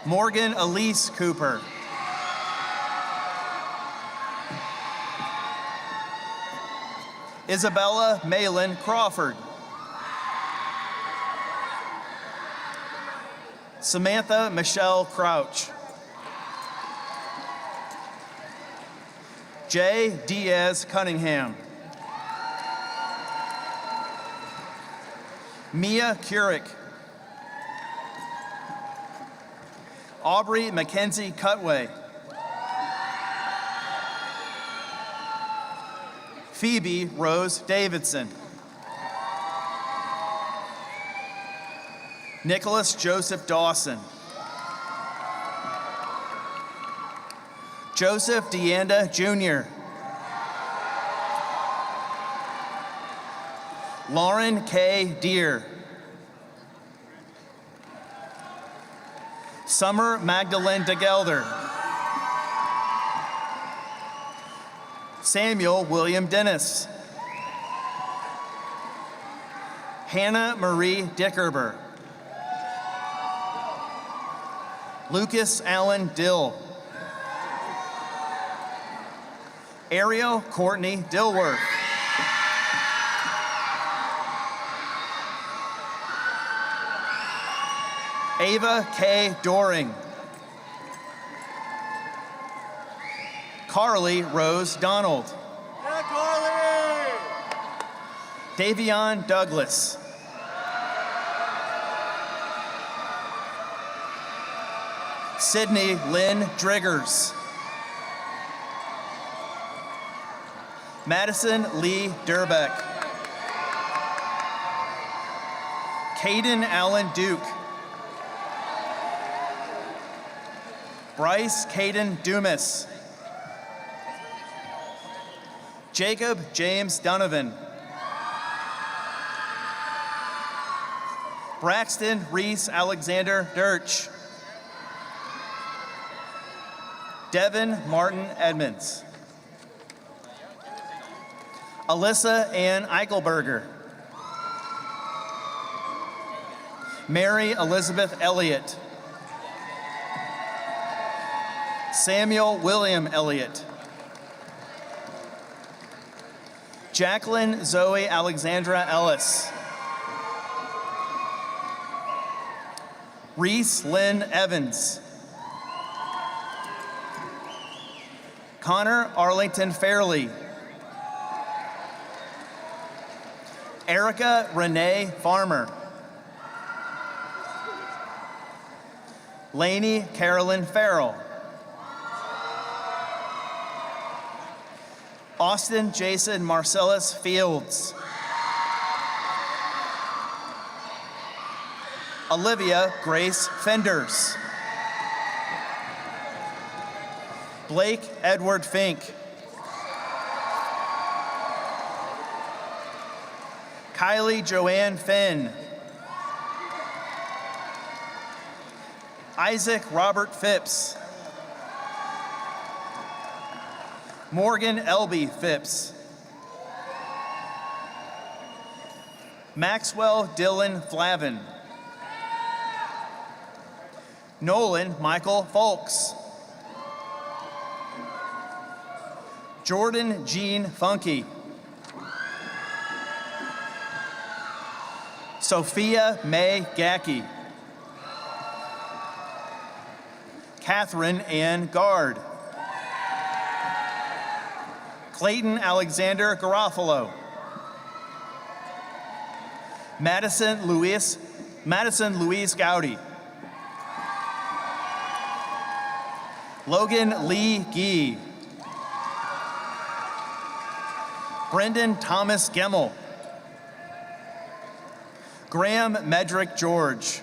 Morgan Elise Cooper. Isabella Malin Crawford. Samantha Michelle Crouch. Jay Diaz Cunningham. Mia Curick. Aubrey Mackenzie Cutway. Phoebe Rose Davidson. Nicholas Joseph Dawson. Joseph DeAnda Jr. Lauren K. Deere. Summer Magdalene DeGelder. Samuel William Dennis. Hannah Marie Dickerber. Lucas Allen Dill. Ariel Courtney Dilworth. Ava K. Doring. Carly Rose Donald. Yeah, Carly! Davion Douglas. Sydney Lynn Driggers. Madison Lee Durbeck. Caden Allen Duke. Bryce Caden Dumas. Jacob James Donovan. Braxton Reese Alexander Dirch. Devin Martin Edmonds. Alyssa Ann Eichelberger. Mary Elizabeth Elliott. Samuel William Elliott. Jacqueline Zoe Alexandra Ellis. Reese Lynn Evans. Connor Arlington Fairley. Erica Renee Farmer. Lainey Carolyn Farrell. Austin Jason Marcellus Fields. Olivia Grace Fenders. Blake Edward Fink. Kylie Joanne Finn. Isaac Robert Phipps. Morgan Elby Phipps. Maxwell Dylan Flavin. Nolan Michael Folks. Jordan Jean Funky. Sophia May Gacky. Catherine Ann Gard. Clayton Alexander Garofalo. Madison Louise Gowdy. Logan Lee Gee. Brendan Thomas Gemmel. Graham Medrick George.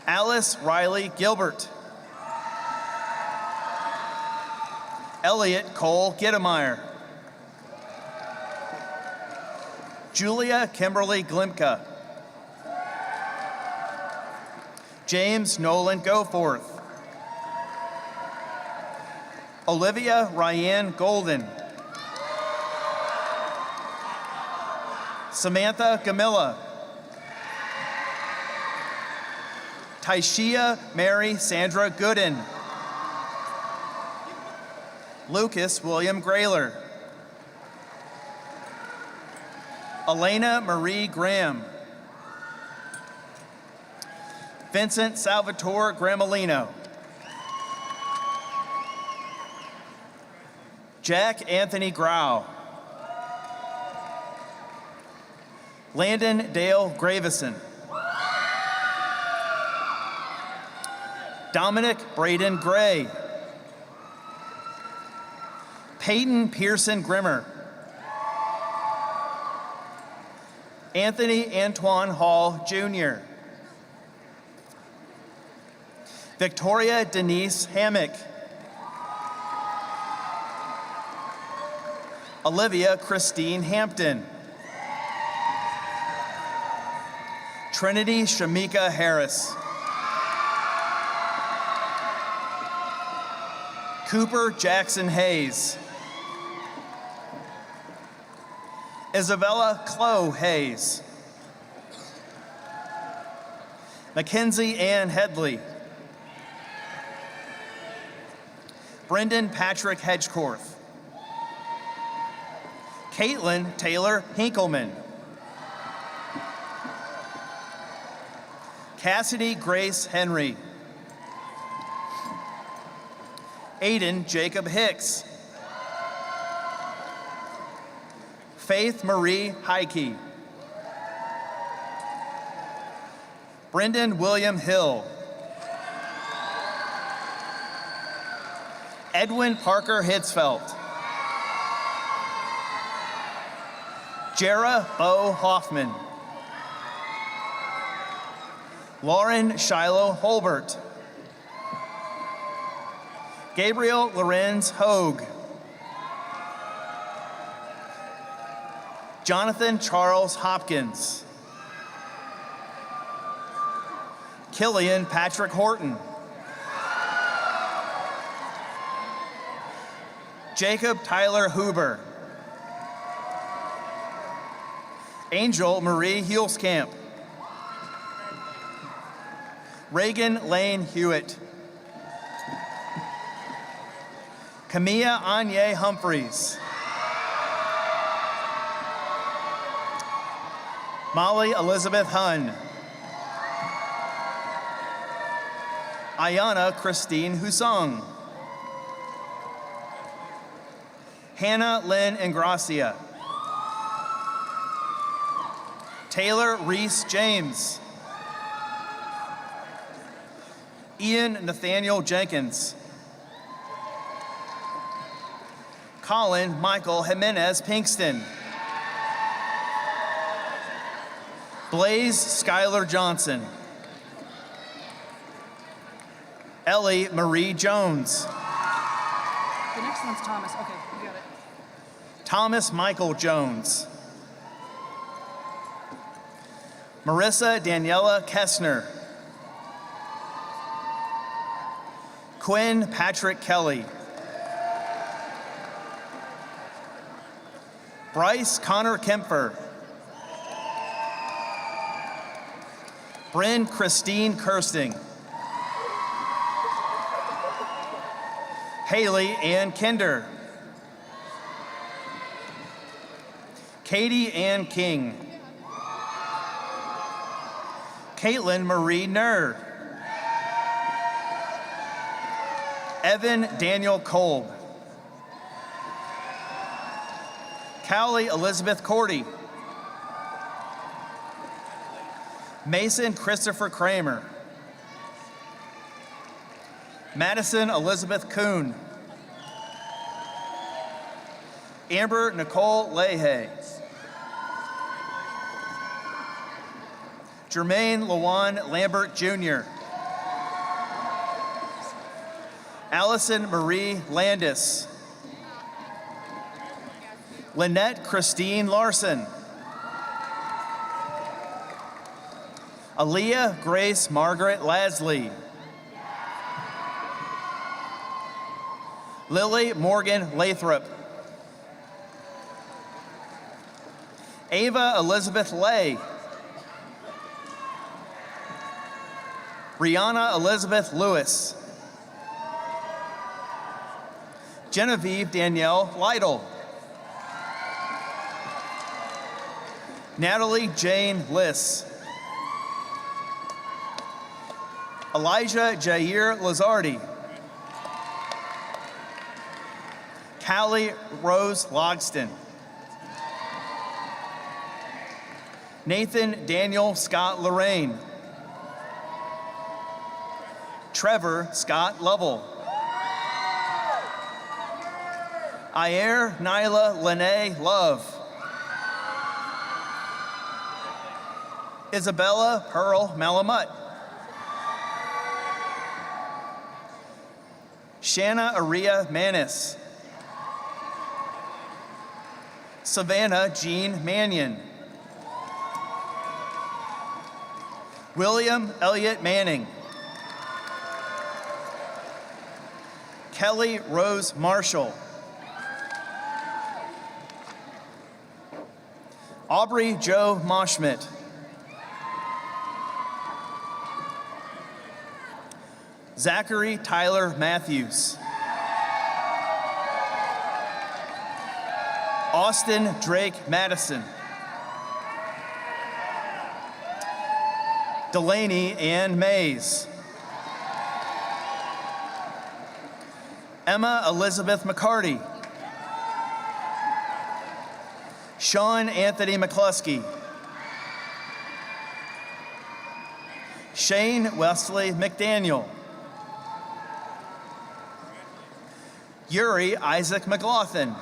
Alice Riley Gilbert. Elliot Cole Gittemeyer. Julia Kimberly Glimka. James Nolan Goforth. Olivia Ryan Golden. Samantha Gamilla. Taishia Mary Sandra Gooden. Lucas William Grayler. Elena Marie Graham. Vincent Salvatore Gramolino. Jack Anthony Grau. Landon Dale Gravison. Dominic Braden Gray. Peyton Pearson Grimmer. Anthony Antoine Hall Jr. Victoria Denise Hammock. Olivia Christine Hampton. Trinity Shamika Harris. Cooper Jackson Hayes. Isabella Chloe Hayes. Mackenzie Ann Headley. Brendan Patrick Hedgecorth. Caitlin Taylor Hinkleman. Cassidy Grace Henry. Aiden Jacob Hicks. Faith Marie Heike. Brendan William Hill. Edwin Parker Hitzfeld. Jera Bo Hoffman. Lauren Shiloh Holbert. Gabriel Lorenz Hogue. Jonathan Charles Hopkins. Killian Patrick Horton. Jacob Tyler Huber. Angel Marie Hulskamp. Reagan Lane Hewitt. Camilla Anye Humphreys. Molly Elizabeth Hunn. Ayana Christine Husong. Hannah Lynn Ingracia. Taylor Reese James. Ian Nathaniel Jenkins. Colin Michael Jimenez Pinkston. Blaze Skylar Johnson. Ellie Marie Jones. The next one's Thomas. Okay, you got it. Thomas Michael Jones. Marissa Daniela Kessner. Quinn Patrick Kelly. Bryce Connor Kempfer. Bryn Christine Kirsting. Haley Ann Kinder. Katie Ann King. Caitlin Marie Nur. Evan Daniel Kolb. Callie Elizabeth Cordy. Mason Christopher Kramer. Madison Elizabeth Kuhn. Amber Nicole Leahy. Jermaine Lawan Lambert Jr. Allison Marie Landis. Lynette Christine Larson. Aaliyah Grace Margaret Lasley. Lily Morgan Lathrop. Ava Elizabeth Lay. Brianna Elizabeth Lewis. Genevieve Danielle Lytle. Natalie Jane Liss. Elijah Jair Lazardi. Callie Rose Logston. Nathan Daniel Scott Lorraine. Trevor Scott Lovell. Ayer Nyla Lene Love. Isabella Pearl Malamut. Shanna Aria Manis. Savannah Jean Mannion. William Elliott Manning. Kelly Rose Marshall. Aubrey Joe Moschmidt. Zachary Tyler Matthews. Austin Drake Madison. Delaney Ann Mays. Emma Elizabeth McCarty. Sean Anthony McCluskey. Shane Wesley McDaniel. Yuri Isaac McLaughlin.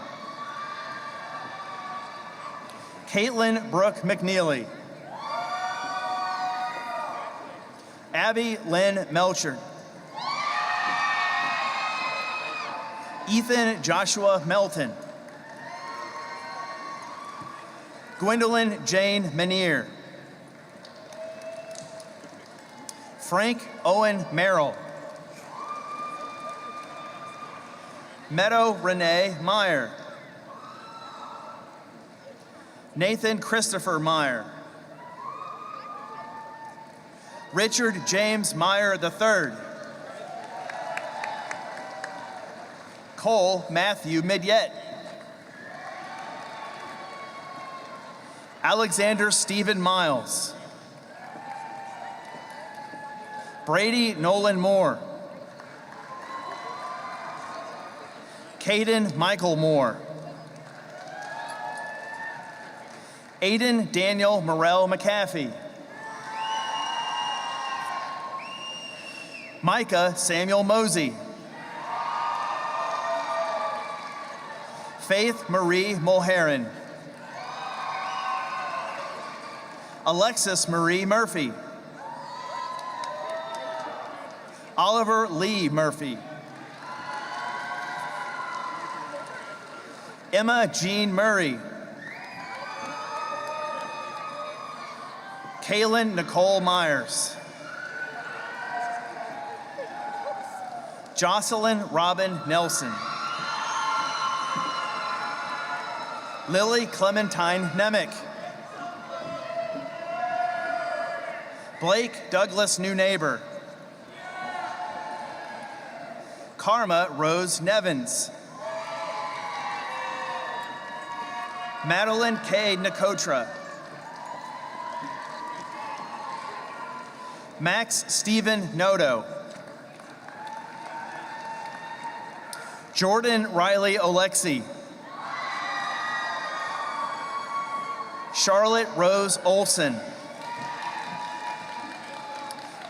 Caitlin Brooke McNeely. Abby Lynn Melcher. Ethan Joshua Melton. Gwendolyn Jane Menier. Frank Owen Merrill. Meadow Renee Meyer. Nathan Christopher Meyer. Richard James Meyer III. Cole Matthew Midyet. Alexander Stephen Miles. Brady Nolan Moore. Caden Michael Moore. Aiden Daniel Morell McAfee. Micah Samuel Mosey. Faith Marie Mulheron. Alexis Marie Murphy. Oliver Lee Murphy. Emma Jean Murray. Kaylin Nicole Myers. Jocelyn Robin Nelson. Lily Clementine Nemick. Blake Douglas Newnaber. Karma Rose Nevins. Madeline K. Nakotra. Max Stephen Noto. Jordan Riley Olexi. Charlotte Rose Olson.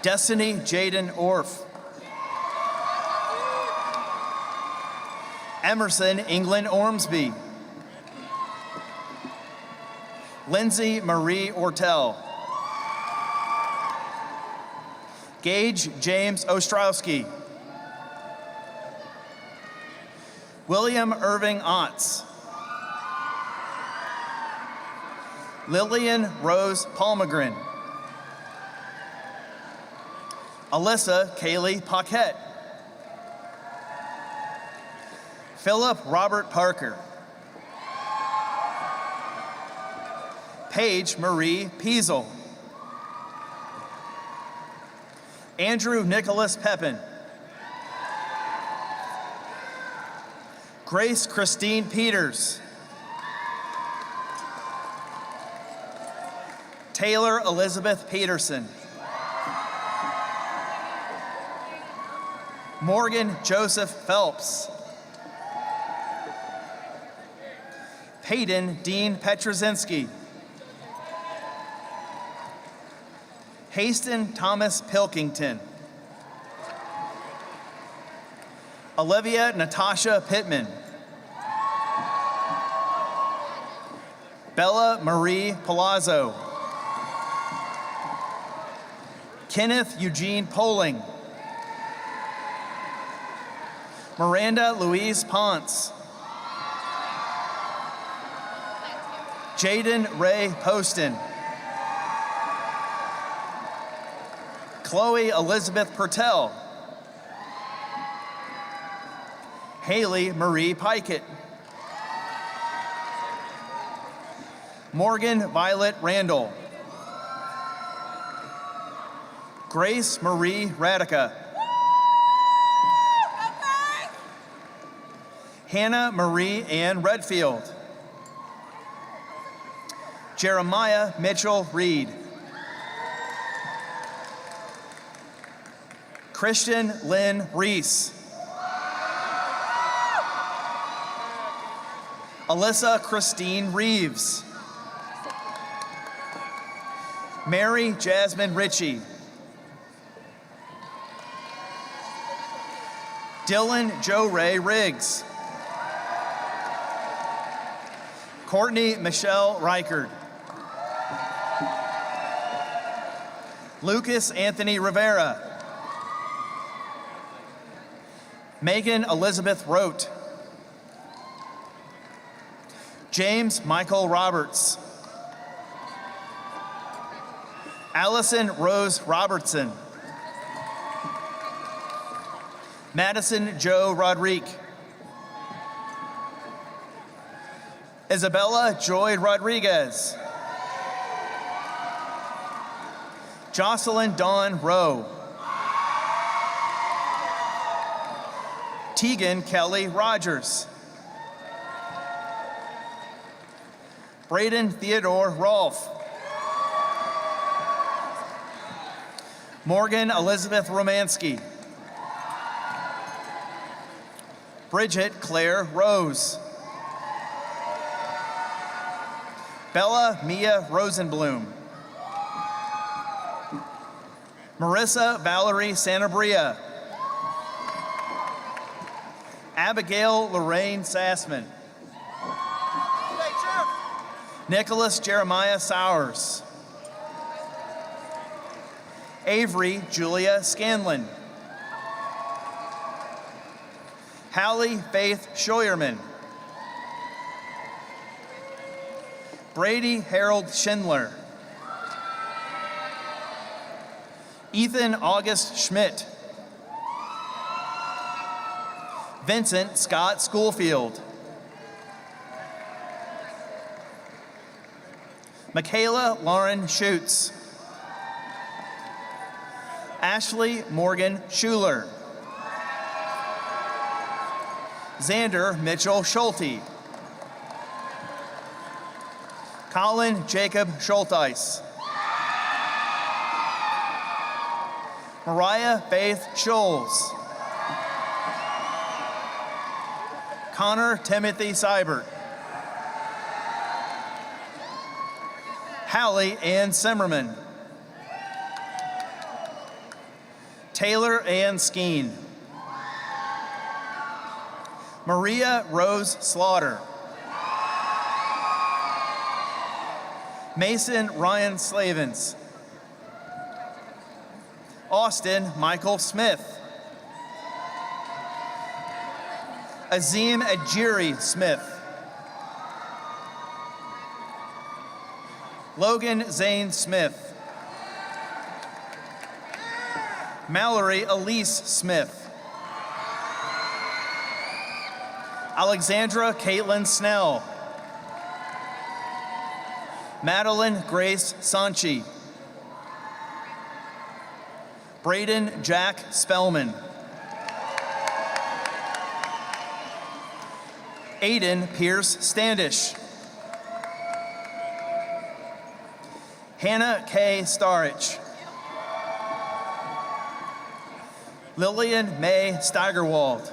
Destiny Jaden Orff. Emerson England Ormsby. Lindsay Marie Ortel. Gage James Ostrowski. William Irving Otts. Lillian Rose Palmagren. Alyssa Kaylee Paquette. Philip Robert Parker. Paige Marie Piesel. Andrew Nicholas Pepin. Grace Christine Peters. Taylor Elizabeth Peterson. Morgan Joseph Phelps. Peyton Dean Petrozinski. Haston Thomas Pilkington. Olivia Natasha Pittman. Bella Marie Palazzo. Kenneth Eugene Poling. Miranda Louise Ponce. Jaden Ray Poston. Chloe Elizabeth Pertel. Haley Marie Pikett. Morgan Violet Randall. Grace Marie Radica. Hannah Marie Ann Redfield. Jeremiah Mitchell Reed. Christian Lynn Reese. Alyssa Christine Reeves. Mary Jasmine Ritchie. Dylan Joe Ray Riggs. Courtney Michelle Reichard. Lucas Anthony Rivera. Megan Elizabeth Rote. James Michael Roberts. Allison Rose Robertson. Madison Joe Rodriguez. Isabella Joy Rodriguez. Jocelyn Dawn Rowe. Tegan Kelly Rogers. Braden Theodore Rolfe. Morgan Elizabeth Romansky. Bridget Claire Rose. Bella Mia Rosenblum. Marissa Valerie Santabria. Abigail Lorraine Sassman. Nicholas Jeremiah Sowers. Avery Julia Scanlon. Hallie Faith Scheuerman. Brady Harold Schindler. Ethan August Schmidt. Vincent Scott Schoolfield. Michaela Lauren Schutz. Ashley Morgan Schuler. Xander Mitchell Schulte. Colin Jacob Schulteis. Mariah Faith Scholes. Connor Timothy Seibert. Hallie Ann Simmerman. Taylor Ann Skeen. Maria Rose Slaughter. Mason Ryan Slavens. Austin Michael Smith. Azim Ajiri Smith. Logan Zane Smith. Mallory Elise Smith. Alexandra Caitlin Snell. Madeline Grace Sanchi. Braden Jack Spellman. Aiden Pierce Standish. Hannah K. Starich. Lillian May Steigerwald.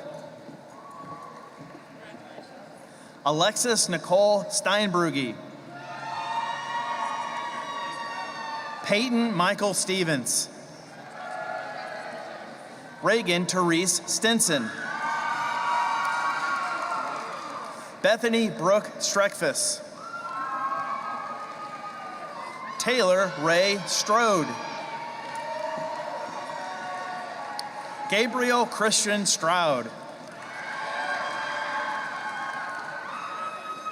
Alexis Nicole Steinbrugge. Peyton Michael Stevens. Reagan Therese Stinson. Bethany Brooke Streckfuss. Taylor Ray Strode. Gabriel Christian Stroud.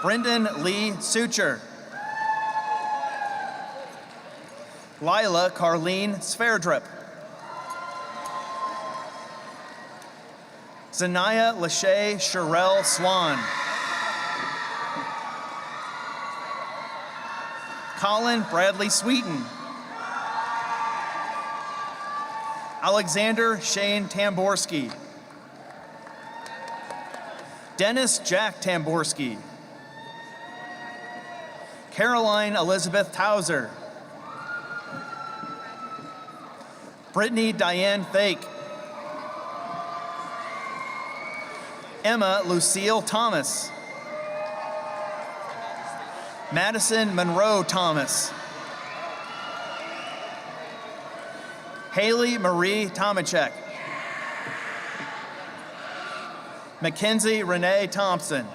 Brendan Lee Suture. Lila Carlene Sverdrup. Zanaya Lachey Sherelle Swan. Colin Bradley Sweeten. Alexander Shane Tamborski. Dennis Jack Tamborski. Caroline Elizabeth Towser. Brittany Diane Fake. Emma Lucille Thomas. Madison Monroe Thomas. Haley Marie Tomachek. Mackenzie Renee Thompson.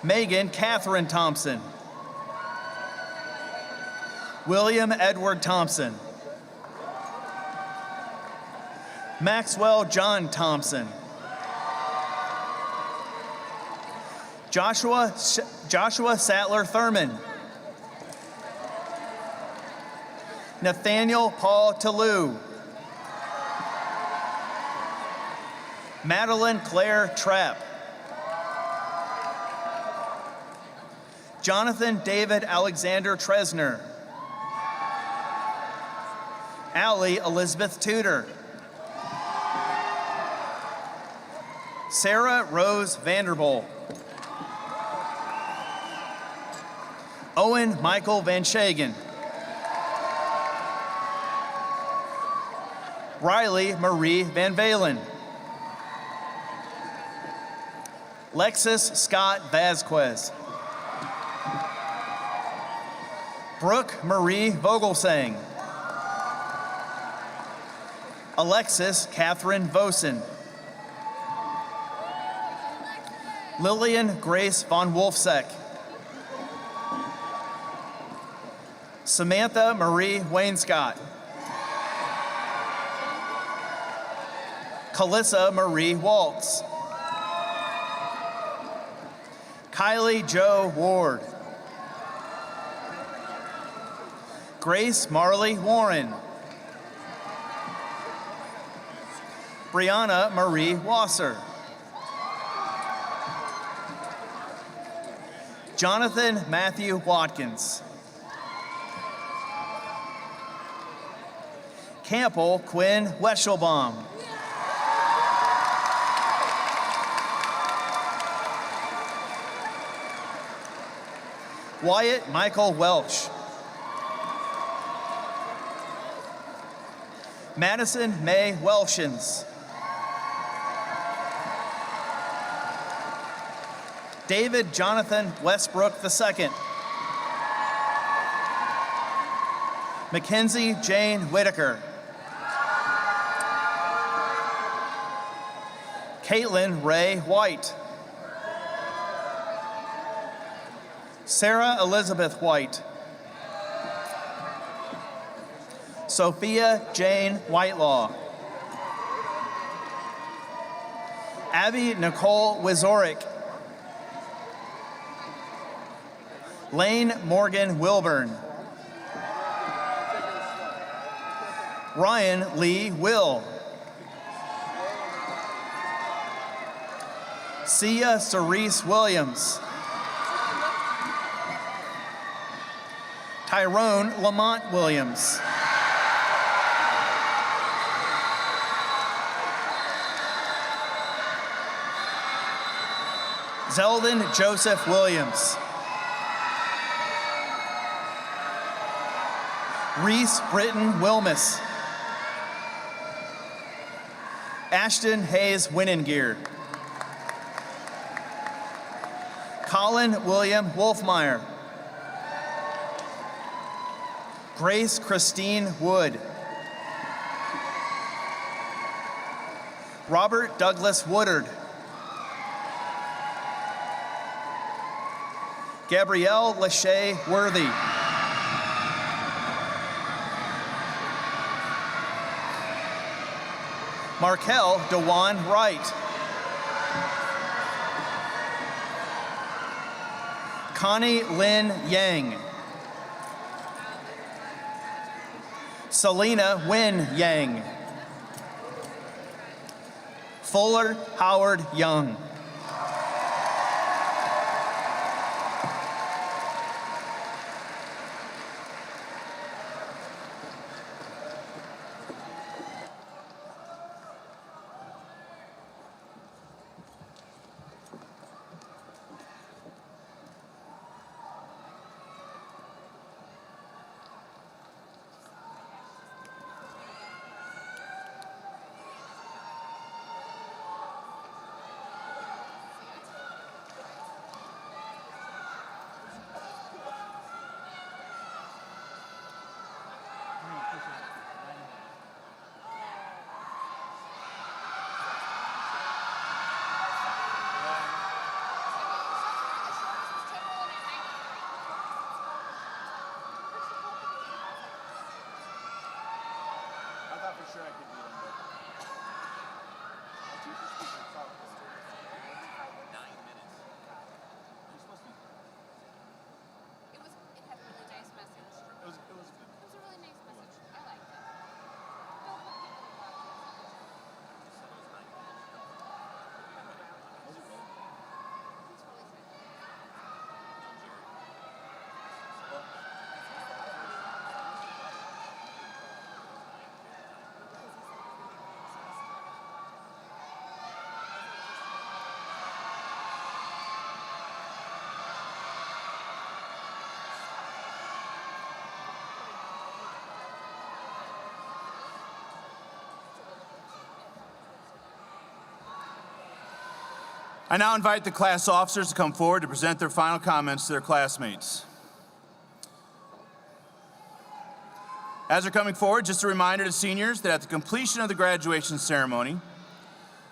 Megan Catherine Thompson. William Edward Thompson. Maxwell John Thompson. Joshua Sattler Thurman. Nathaniel Paul Toulouse. Madeline Claire Trapp. Jonathan David Alexander Tresner. Allie Elizabeth Tudor. Sarah Rose Vanderbolt. Owen Michael Van Shagen. Riley Marie Van Valen. Lexus Scott Vasquez. Brooke Marie Vogelsang. Alexis Catherine Vosen. Lillian Grace von Wolfseck. Samantha Marie Wainscott. Calissa Marie Waltz. Kylie Jo Ward. Grace Marley Warren. Brianna Marie Wasser. Jonathan Matthew Watkins. Campbell Quinn Weschelbaum. Wyatt Michael Welch. Madison May Welshins. David Jonathan Westbrook II. Mackenzie Jane Whitaker. Caitlin Ray White. Sarah Elizabeth White. Sophia Jane Whitelaw. Abby Nicole Wizorik. Lane Morgan Wilburn. Ryan Lee Will. Sia Cerise Williams. Tyrone Lamont Williams. Zeldin Joseph Williams. Reese Britton Wilmus. Ashton Hayes Winningear. Colin William Wolfmeyer. Grace Christine Wood. Robert Douglas Woodard. Gabrielle Lachey Worthy. Markel DeJuan Wright. Connie Lynn Yang. Selena Wynn Yang. Fuller Howard Young. I now invite the class officers to come forward to present their final comments to their classmates. As they're coming forward, just a reminder to seniors that at the completion of the graduation ceremony,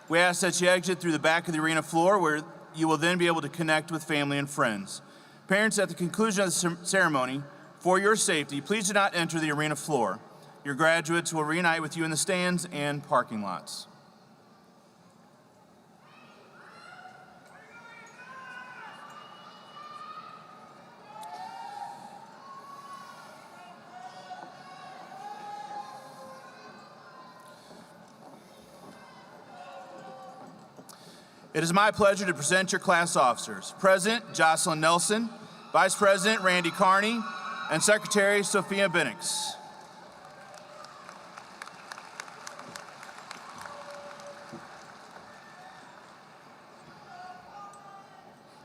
we ask that you exit through the back of the arena floor where you will then be able to connect with family and friends. Parents, at the conclusion of the ceremony, for your safety, please do not enter the arena floor. Your graduates will reunite with you in the stands and parking lots. It is my pleasure to present your class officers, President Jocelyn Nelson, Vice President Randy Carney, and Secretary Sophia Binnix.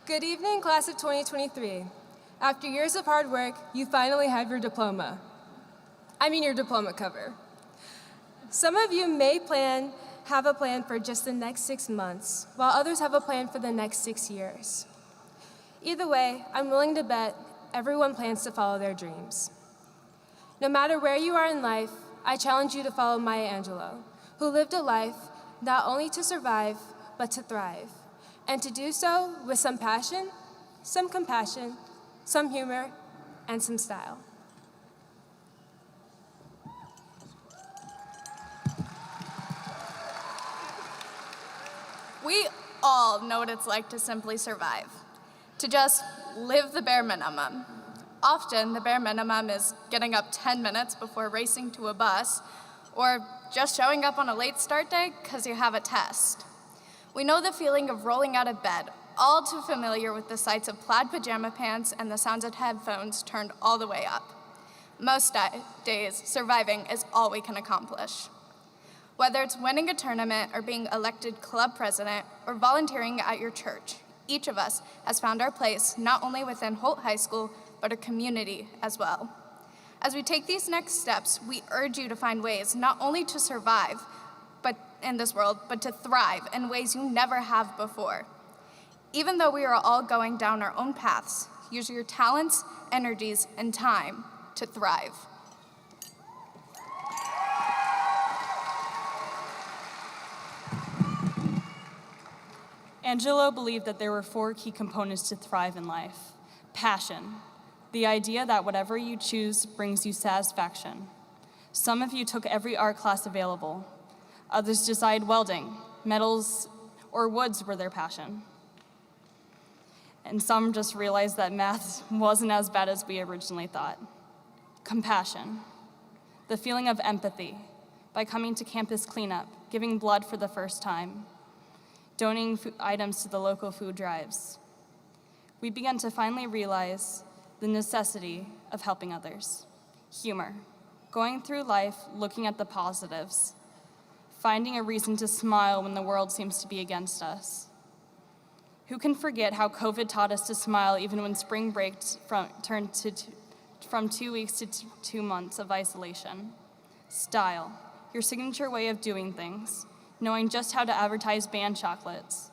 Good evening, class of 2023. After years of hard work, you finally have your diploma. I mean your diploma cover. Some of you may have a plan for just the next 6 months, while others have a plan for the next 6 years. Either way, I'm willing to bet everyone plans to follow their dreams. No matter where you are in life, I challenge you to follow Maya Angelou, who lived a life not only to survive, but to thrive, and to do so with some passion, some compassion, some humor, and some style. We all know what it's like to simply survive, to just live the bare minimum. Often, the bare minimum is getting up 10 minutes before racing to a bus, or just showing up on a late start day because you have a test. We know the feeling of rolling out of bed, all too familiar with the sights of plaid pajama pants and the sounds of headphones turned all the way up. Most days, surviving is all we can accomplish. Whether it's winning a tournament or being elected club president or volunteering at your church, each of us has found our place not only within Holt High School, but our community as well. As we take these next steps, we urge you to find ways not only to survive in this world, but to thrive in ways you never have before. Even though we are all going down our own paths, use your talents, energies, and time to thrive. Angelo believed that there were 4 key components to thrive in life. Passion, the idea that whatever you choose brings you satisfaction. Some of you took every art class available. Others decided welding, metals, or woods were their passion. And some just realized that math wasn't as bad as we originally thought. Compassion, the feeling of empathy by coming to campus cleanup, giving blood for the first time, donating items to the local food drives. We began to finally realize the necessity of helping others. Humor, going through life looking at the positives, finding a reason to smile when the world seems to be against us. Who can forget how COVID taught us to smile even when spring break turned from 2 weeks to 2 months of isolation? Style, your signature way of doing things, knowing just how to advertise band chocolates,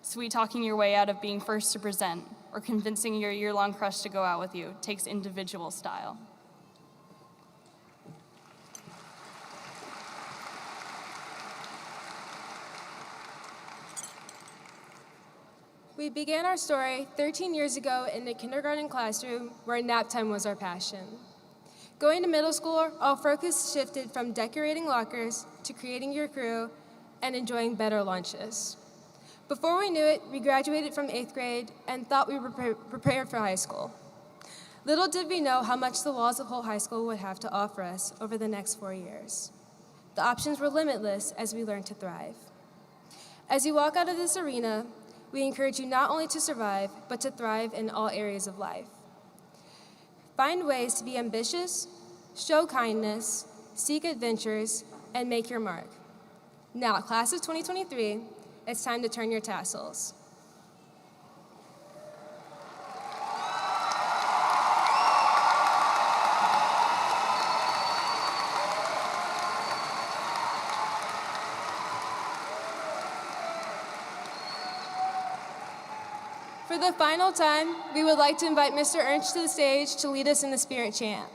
sweet-talking your way out of being first to present, or convincing your year-long crush to go out with you takes individual style. We began our story 13 years ago in a kindergarten classroom where nap time was our passion. Going to middle school, our focus shifted from decorating lockers to creating your crew and enjoying better lunches. Before we knew it, we graduated from 8th grade and thought we were prepared for high school. Little did we know how much the walls of Holt High School would have to offer us over the next 4 years. The options were limitless as we learned to thrive. As you walk out of this arena, we encourage you not only to survive, but to thrive in all areas of life. Find ways to be ambitious, show kindness, seek adventures, and make your mark. Now, class of 2023, it's time to turn your tassels. For the final time, we would like to invite Mr. Ernst to the stage to lead us in the spirit chant.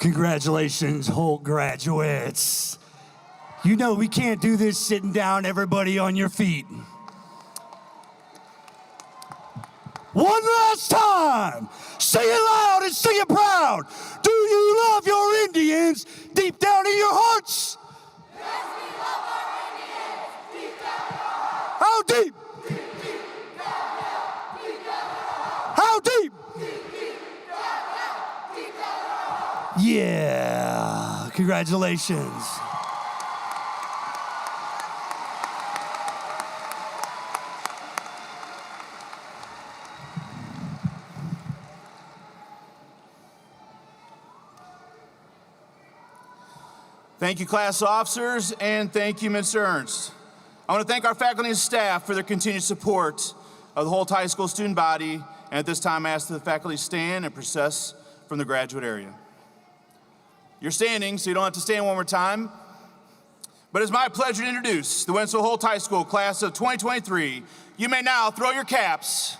Congratulations, Holt graduates. You know we can't do this sitting down, everybody on your feet. One last time, say it loud and say it proud. Do you love your Indians deep down in your hearts? Yes, we love our Indians deep down in our hearts. How deep? Deep, deep, down, down, deep down in our hearts. How deep? Deep, deep, down, down, deep down in our hearts. Yeah, congratulations. Thank you, class officers, and thank you, Mr. Ernst. I want to thank our faculty and staff for their continued support of the Holt High School student body, and at this time I ask that the faculty stand and process from the graduate area. You're standing, so you don't have to stand one more time. But it's my pleasure to introduce the Winslow Holt High School class of 2023. You may now throw your caps.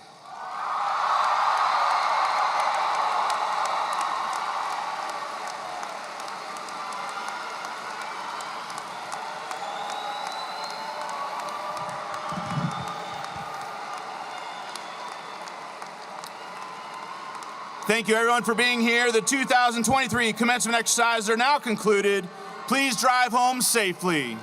Thank you, everyone, for being here. The 2023 commencement exercises are now concluded. Please drive home safely.